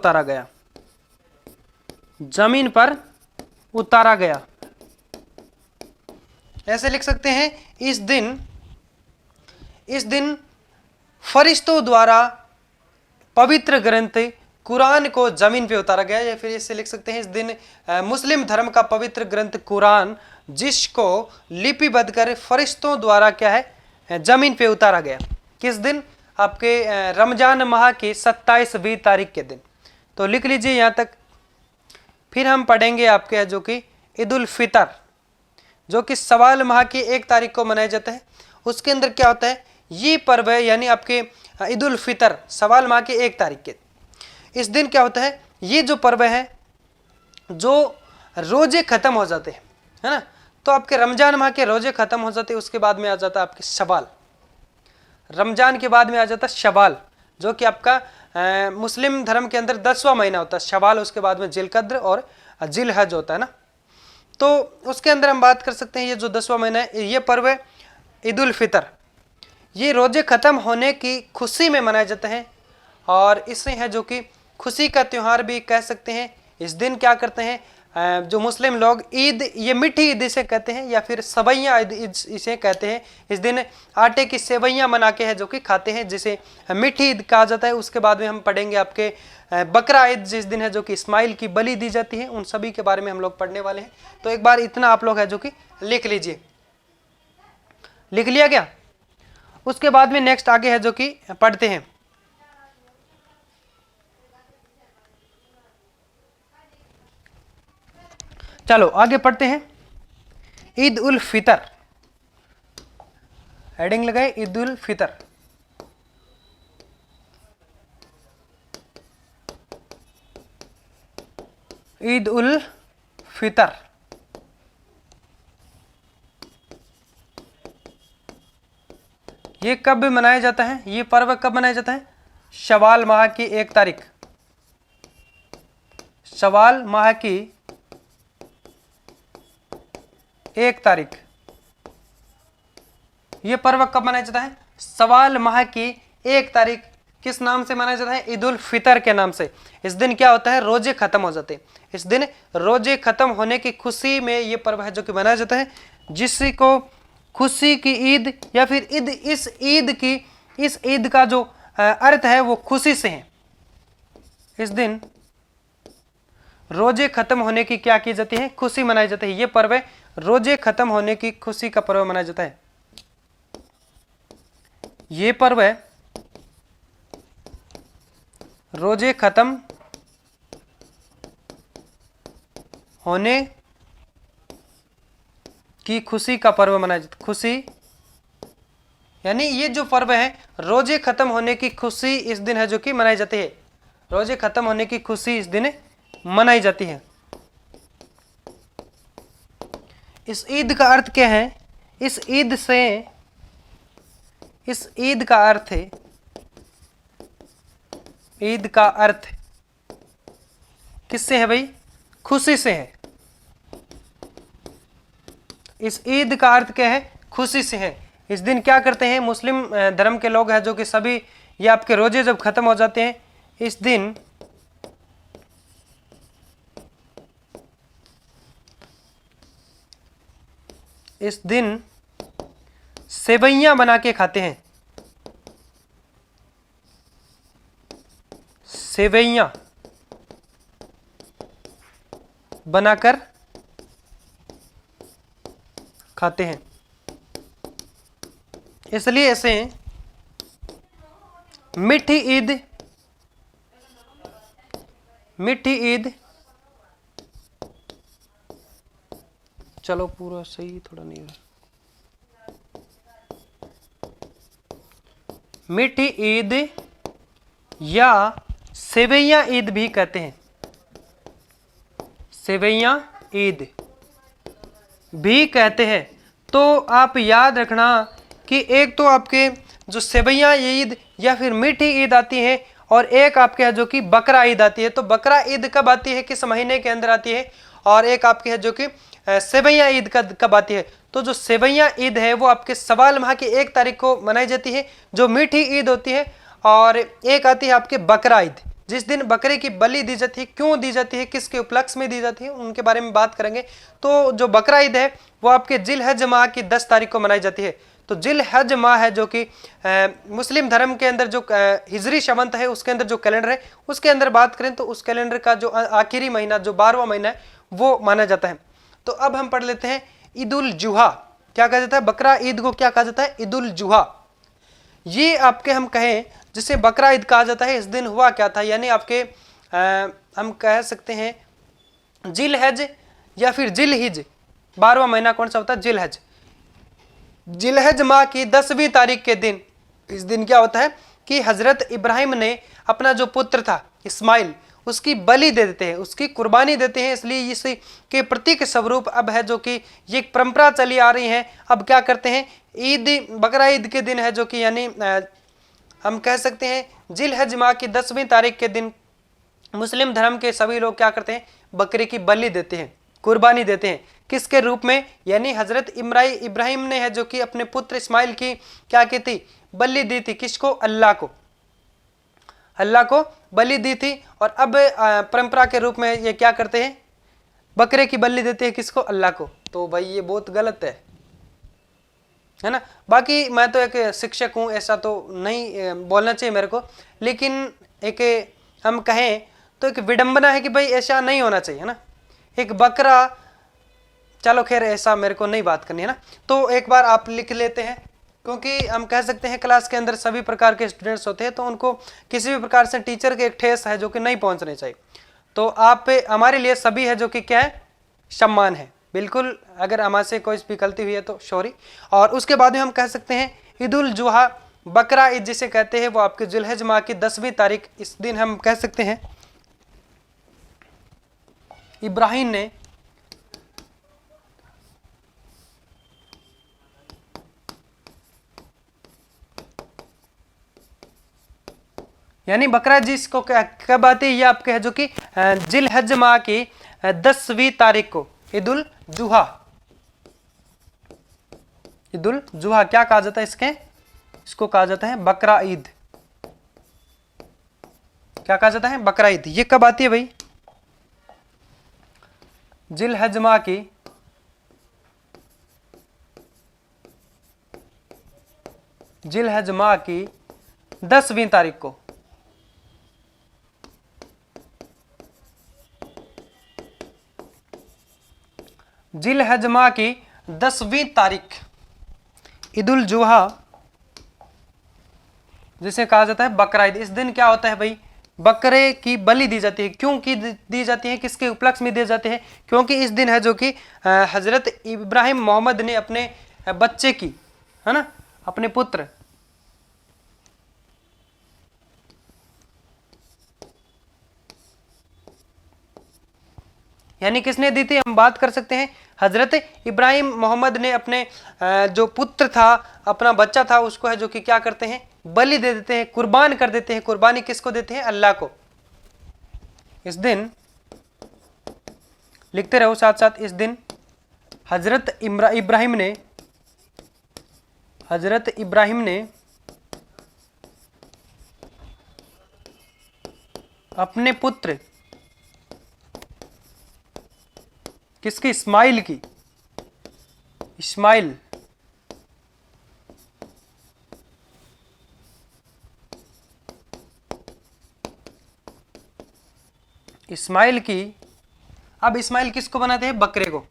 उतारा गया। ऐसे लिख सकते हैं, इस दिन फरिश्तों द्वारा पवित्र ग्रंथ कुरान को जमीन पे उतारा गया। या फिर इससे लिख सकते हैं, इस दिन मुस्लिम धर्म का पवित्र ग्रंथ कुरान, जिसको लिपिबद्ध कर फरिश्तों द्वारा क्या है, जमीन पे उतारा गया। किस दिन? आपके रमजान माह की 27वीं तारीख के दिन। तो लिख लीजिए यहाँ तक। फिर हम पढ़ेंगे आपके जो कि ईद उल फितर, जो कि सवाल माह की 1 तारीख को मनाया जाता है। उसके अंदर क्या होता है, ये पर्व है, यानी आपके ईद उल फितर सवाल माह की 1 तारीख के इस दिन क्या होता है, ये जो पर्व है, जो रोजे खत्म हो जाते हैं, है ना, तो आपके रमजान माह के रोजे खत्म हो जाते, उसके बाद में आ जाता है आपके शवाल। रमजान के बाद में आ जाता है शवाल, जो कि आपका मुस्लिम धर्म के अंदर 10वां महीना होता है शवाल। उसके बाद में जिलकद्र और जिलहज होता है ना। तो उसके अंदर हम बात कर सकते हैं, ये जो 10वां महीना है, ये पर्व है ईद उल फितर। ये रोजे ख़त्म होने की खुशी में मनाया जाता है, और इससे है जो कि खुशी का त्यौहार भी कह सकते हैं। इस दिन क्या करते हैं जो मुस्लिम लोग, ईद, ये मीठी ईद इसे कहते हैं, या फिर सवैयाँ ईद इसे कहते हैं। इस दिन आटे की सेवैयाँ बना के है जो कि खाते हैं, जिसे मीठी ईद कहा जाता है। उसके बाद में हम पढ़ेंगे आपके बकरा ईद, जिस दिन है जो कि इस्माइल की बलि दी जाती है। उन सभी के बारे में हम लोग पढ़ने वाले हैं। तो एक बार इतना आप लोग है जो कि लिख लीजिए। लिख लिया गया? उसके बाद में नेक्स्ट आगे है जो कि पढ़ते हैं। चलो आगे पढ़ते हैं। ईद उल फितर, हेडिंग लगाए ईद उल फितर। ईद उल फितर ये कब मनाया जाता है? ये पर्व कब मनाया जाता है? शवाल माह की 1 तारीख। शवाल माह की 1 तारीख ये पर्व कब मनाया जाता है? शवाल माह की 1 तारीख। किस नाम से मनाया जाता है? ईद उल फितर के नाम से। इस दिन क्या होता है? रोजे खत्म हो जाते हैं। इस दिन रोजे खत्म होने की खुशी में ये पर्व है जो कि मनाया जाता है, जिसको खुशी की ईद या फिर ईद, इस ईद का जो अर्थ है वो खुशी से है। इस दिन रोजे खत्म होने की क्या की जाती है? खुशी मनाई जाती है। ये पर्व है रोजे खत्म होने की खुशी का पर्व मनाया जाता है। ये पर्व है रोजे खत्म होने की खुशी का पर्व मनाया जाता है। खुशी यानी ये जो पर्व है रोजे खत्म होने की खुशी इस दिन है जो कि मनाई जाती है। रोजे खत्म होने की खुशी इस दिन मनाई जाती है। इस ईद का अर्थ क्या है? इस ईद का अर्थ है, ईद का अर्थ किससे है भाई? खुशी से है। इस ईद का अर्थ क्या है? खुशी से है। इस दिन क्या करते हैं मुस्लिम धर्म के लोग हैं जो कि सभी, ये आपके रोजे जब खत्म हो जाते हैं, इस दिन सेवैयां बना के खाते हैं। सेवैयां बनाकर खाते हैं। इसलिए इसे मीठी ईद, चलो पूरा सही थोड़ा नहीं है, मीठी ईद या सेवैयां ईद भी कहते हैं। सेवैयां ईद भी कहते हैं। तो आप याद रखना कि एक तो आपके जो सेवैयां ईद या फिर मीठी ईद आती है, और एक आपके है जो कि बकरा ईद आती है। तो बकरा ईद कब आती है, किस महीने के अंदर आती है? और एक आपके है जो कि सेवैयां ईद कब आती है? तो जो सेवैयां ईद है वो आपके शवाल माह की 1 तारीख को मनाई जाती है, जो मीठी ईद होती है। और एक आती है आपके बकरा ईद, जिस दिन बकरे की बलि दी जाती है। क्यों दी जाती है, किसके उपलक्ष्य में दी जाती है, उनके बारे में बात करेंगे। तो जो बकरा ईद है वो आपके जिलहज माह की 10 तारीख को मनाई जाती है। तो जिलहज माह है जो कि मुस्लिम धर्म के अंदर जो हिजरी शवंत है उसके अंदर जो कैलेंडर है उसके अंदर बात करें तो उस कैलेंडर का जो आखिरी महीना, जो 12वां महीना है, वो माना जाता है। तो अब हम पढ़ लेते हैं ईद उल जुहा। क्या कहा जाता है? बकरा ईद को क्या कहा जाता है? ईद उल जुहा। ये आपके हम कहें जिसे बकरा ईद कहा जाता है। इस दिन हुआ क्या था, यानी आपके हम कह सकते हैं जिलहज या फिर जिलहिज, 12वां महीना कौन सा होता है? जिलहज। जिलहज माह की 10वीं तारीख के दिन, इस दिन क्या होता है कि हजरत इब्राहिम ने अपना जो पुत्र था इस्माइल, उसकी बलि दे देते हैं, उसकी कुर्बानी देते हैं। इसलिए इस के प्रतीक स्वरूप अब है जो कि ये एक परंपरा चली आ रही है। अब क्या करते हैं, ईद बकरा ईद के दिन है जो कि यानी हम कह सकते हैं जिलहज माह की 10वीं तारीख के दिन मुस्लिम धर्म के सभी लोग क्या करते हैं, बकरे की बलि देते हैं, कुर्बानी देते हैं। किसके रूप में, यानी हजरत इब्राहिम ने है जो कि अपने पुत्र इस्माइल की क्या की थी, बलि दी थी। किसको, अल्लाह को, अल्लाह को बलि दी थी। और अब परंपरा के रूप में ये क्या करते हैं, बकरे की बलि देते हैं। किसको, अल्लाह को। तो भाई ये बहुत गलत है ना। बाकी मैं तो एक शिक्षक हूँ, ऐसा तो नहीं बोलना चाहिए मेरे को, लेकिन एक हम कहें तो एक विडंबना है कि भाई ऐसा नहीं होना चाहिए, है ना। एक बकरा, चलो खैर ऐसा मेरे को नहीं बात करनी है ना। तो एक बार आप लिख लेते हैं, क्योंकि हम कह सकते हैं क्लास के अंदर सभी प्रकार के स्टूडेंट्स होते हैं, तो उनको किसी भी प्रकार से टीचर के एक ठेस है जो कि नहीं पहुंचने चाहिए। तो आप हमारे लिए सभी है जो कि क्या है, सम्मान है बिल्कुल। अगर हमारे से कोई भी गलती हुई है तो सॉरी। और उसके बाद में हम कह सकते हैं ईद उल जुहा, बकरा ईद जिसे कहते हैं, वो आपके जुलहज माह की 10वीं तारीख, इस दिन हम कह सकते हैं इब्राहिम ने यानी बकरा जिसको कब आती है, ये आपके है जो कि जिलहज माह की 10वीं तारीख को ईद उल जुहा, ईद उल जुहा क्या कहा जाता है इसको कहा जाता है बकरा ईद। क्या कहा जाता है, बकरा ईद। ये कब आती है भाई, जिलहज माह की 10वीं तारीख को। जिलहज माह की 10वीं तारीख ईद उल जुहा जिसे कहा जाता है बकरा ईद। इस दिन क्या होता है भाई, बकरे की बलि दी जाती है। क्यों की दी जाती है, किसके उपलक्ष्य में दी जाती है, क्योंकि इस दिन है जो कि हजरत इब्राहिम मोहम्मद ने अपने बच्चे की, है ना, अपने पुत्र यानी किसने दी थी, हम बात कर सकते हैं हजरत इब्राहिम मोहम्मद ने अपने जो पुत्र था, अपना बच्चा था, उसको है जो कि क्या करते हैं, बलि दे देते हैं, कुर्बान कर देते हैं। कुर्बानी किसको देते हैं, अल्लाह को। इस दिन लिखते रहो साथ साथ, इस दिन हजरत इब्राहिम ने अपने पुत्र किसकी, इस्माइल की, इस्माइल की। अब इस्माइल किसको बनाते हैं, बकरे को।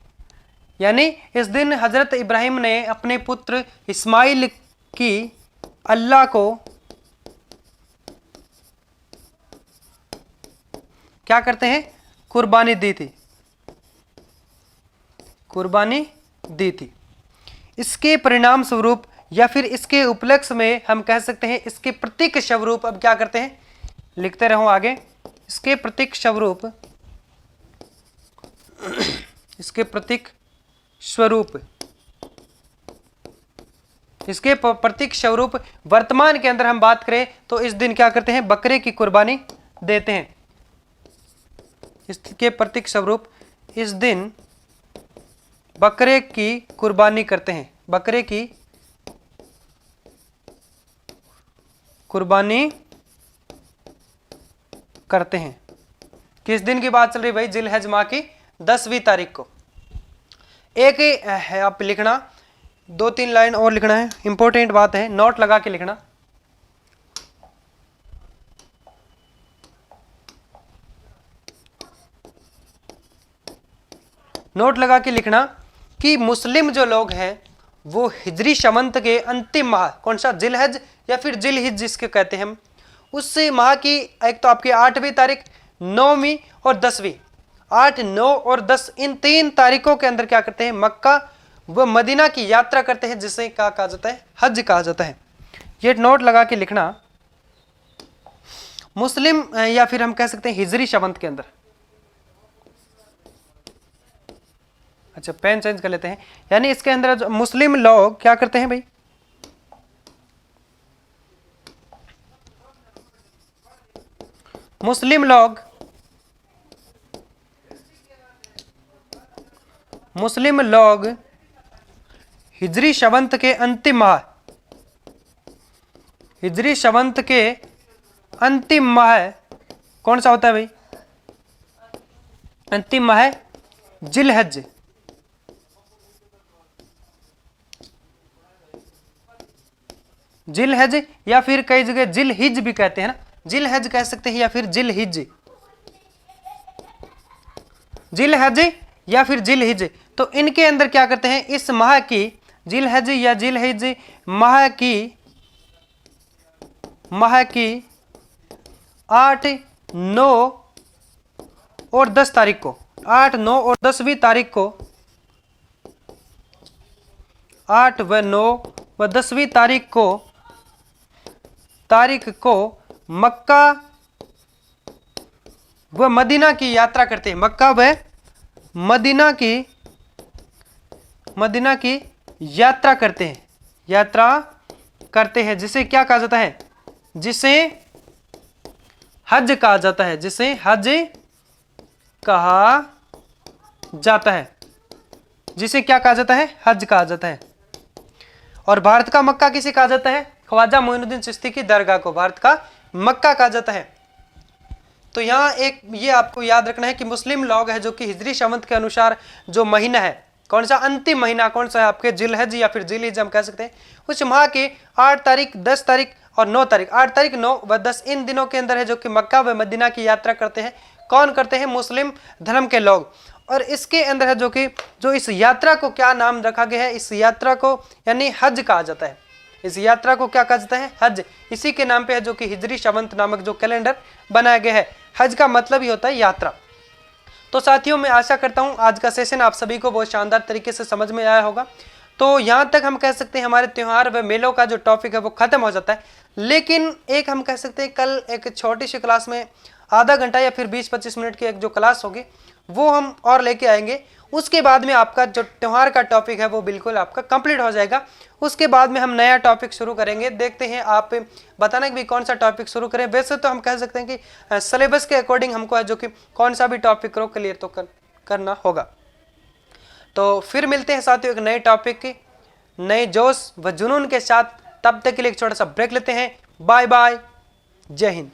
यानी इस दिन हजरत इब्राहिम ने अपने पुत्र इस्माइल की अल्लाह को क्या करते हैं, कुर्बानी दी थी, कुर्बानी दी थी। इसके परिणाम स्वरूप या फिर इसके उपलक्ष्य में हम कह सकते हैं इसके प्रतीक स्वरूप अब क्या करते हैं, लिखते रहो आगे, इसके प्रतीक स्वरूप, इसके प्रतीक स्वरूप, इसके प्रतीक स्वरूप वर्तमान के अंदर हम बात करें तो इस दिन क्या करते हैं, बकरे की कुर्बानी देते हैं। इसके प्रतीक स्वरूप इस दिन बकरे की कुर्बानी करते हैं, बकरे की कुर्बानी करते हैं। किस दिन की बात चल रही भाई, जिलहज माह की 10वीं तारीख को। एक है आप लिखना, 2-3 लाइन और लिखना है, इंपॉर्टेंट बात है, नोट लगा के लिखना। नोट लगा के लिखना कि मुस्लिम जो लोग हैं वो हिजरी शमंत के अंतिम माह, कौन सा, जिलहज या फिर जिलहिज जिसके कहते हैं हम, उस माह की एक तो आपकी 8वीं तारीख, 9वीं और 10वीं, 8, 9 और 10 इन 3 तारीखों के अंदर क्या करते हैं, मक्का व मदीना की यात्रा करते हैं, जिसे क्या कहा जाता है, हज कहा जाता है। ये नोट लगा के लिखना। मुस्लिम या फिर हम कह सकते हैं हिजरी शबंत के अंदर। अच्छा, पेन चेंज कर लेते हैं। यानी इसके अंदर जो मुस्लिम लोग क्या करते हैं भाई, मुस्लिम लोग हिजरी शबंत के अंतिम माह, हिजरी शबंत के अंतिम माह कौन सा होता है भाई, अंतिम माह जिलहज, जिलहज या फिर कई जगह जिलहिज भी कहते हैं ना, जिलहज कह सकते हैं या फिर जिलहिज, जिलहज या फिर जिलहिज। तो इनके अंदर क्या करते हैं, इस माह की जिलहज या जिलहिज माह की 8, 9 और 10 तारीख को, 8, 9 और 10वीं तारीख को, 8 व 9 व 10वीं तारीख को मक्का व मदीना की यात्रा करते हैं। मक्का व मदीना की यात्रा करते हैं, जिसे क्या कहा जाता है, जिसे हज कहा जाता है, जिसे हज कहा जाता है, जिसे क्या कहा जाता है, हज कहा जाता है। और भारत का मक्का किसे कहा जाता है, ख्वाजा मोइनुद्दीन चिश्ती की दरगाह को भारत का मक्का कहा जाता है। तो यहाँ एक ये आपको याद रखना है कि मुस्लिम लोग है जो कि हिजरी शबंत के अनुसार जो महीना है, कौन सा अंतिम महीना कौन सा है आपके, जिलहज या फिर जिलहिज हम कह सकते हैं, उस माह के 8 तारीख, 10 तारीख और 9 तारीख, 8 तारीख, 9 व 10 इन दिनों के अंदर है जो कि मक्का व मदीना की यात्रा करते हैं। कौन करते हैं, मुस्लिम धर्म के लोग। और इसके अंदर है जो इस यात्रा को क्या नाम रखा गया है, इस यात्रा को यानी हज कहा जाता है, इस यात्रा को क्या कहा जाता है, हज। इसी के नाम पे है जो कि हिजरी शबंत नामक जो कैलेंडर बनाया गया है। हज का मतलब ही होता है यात्रा। तो साथियों, मैं आशा करता हूं आज का सेशन आप सभी को बहुत शानदार तरीके से समझ में आया होगा। तो यहाँ तक हम कह सकते हैं हमारे त्योहार व मेलों का जो टॉपिक है वो खत्म हो जाता है। लेकिन एक हम कह सकते हैं कल एक छोटी सी क्लास में आधा घंटा या फिर 20-25 मिनट की एक जो क्लास होगी वो हम और लेके आएंगे। उसके बाद में आपका जो त्योहार का टॉपिक है वो बिल्कुल आपका कंप्लीट हो जाएगा। उसके बाद में हम नया टॉपिक शुरू करेंगे। देखते हैं आप बताना कि भी कौन सा टॉपिक शुरू करें। वैसे तो हम कह सकते हैं कि सिलेबस के अकॉर्डिंग हमको है जो कि कौन सा भी टॉपिक करो क्लियर तो करना होगा। तो फिर मिलते हैं साथियों एक नए टॉपिक की नए जोश व जुनून के साथ। तब तक के लिए एक छोटा सा ब्रेक लेते हैं। बाय बाय, जय हिंद।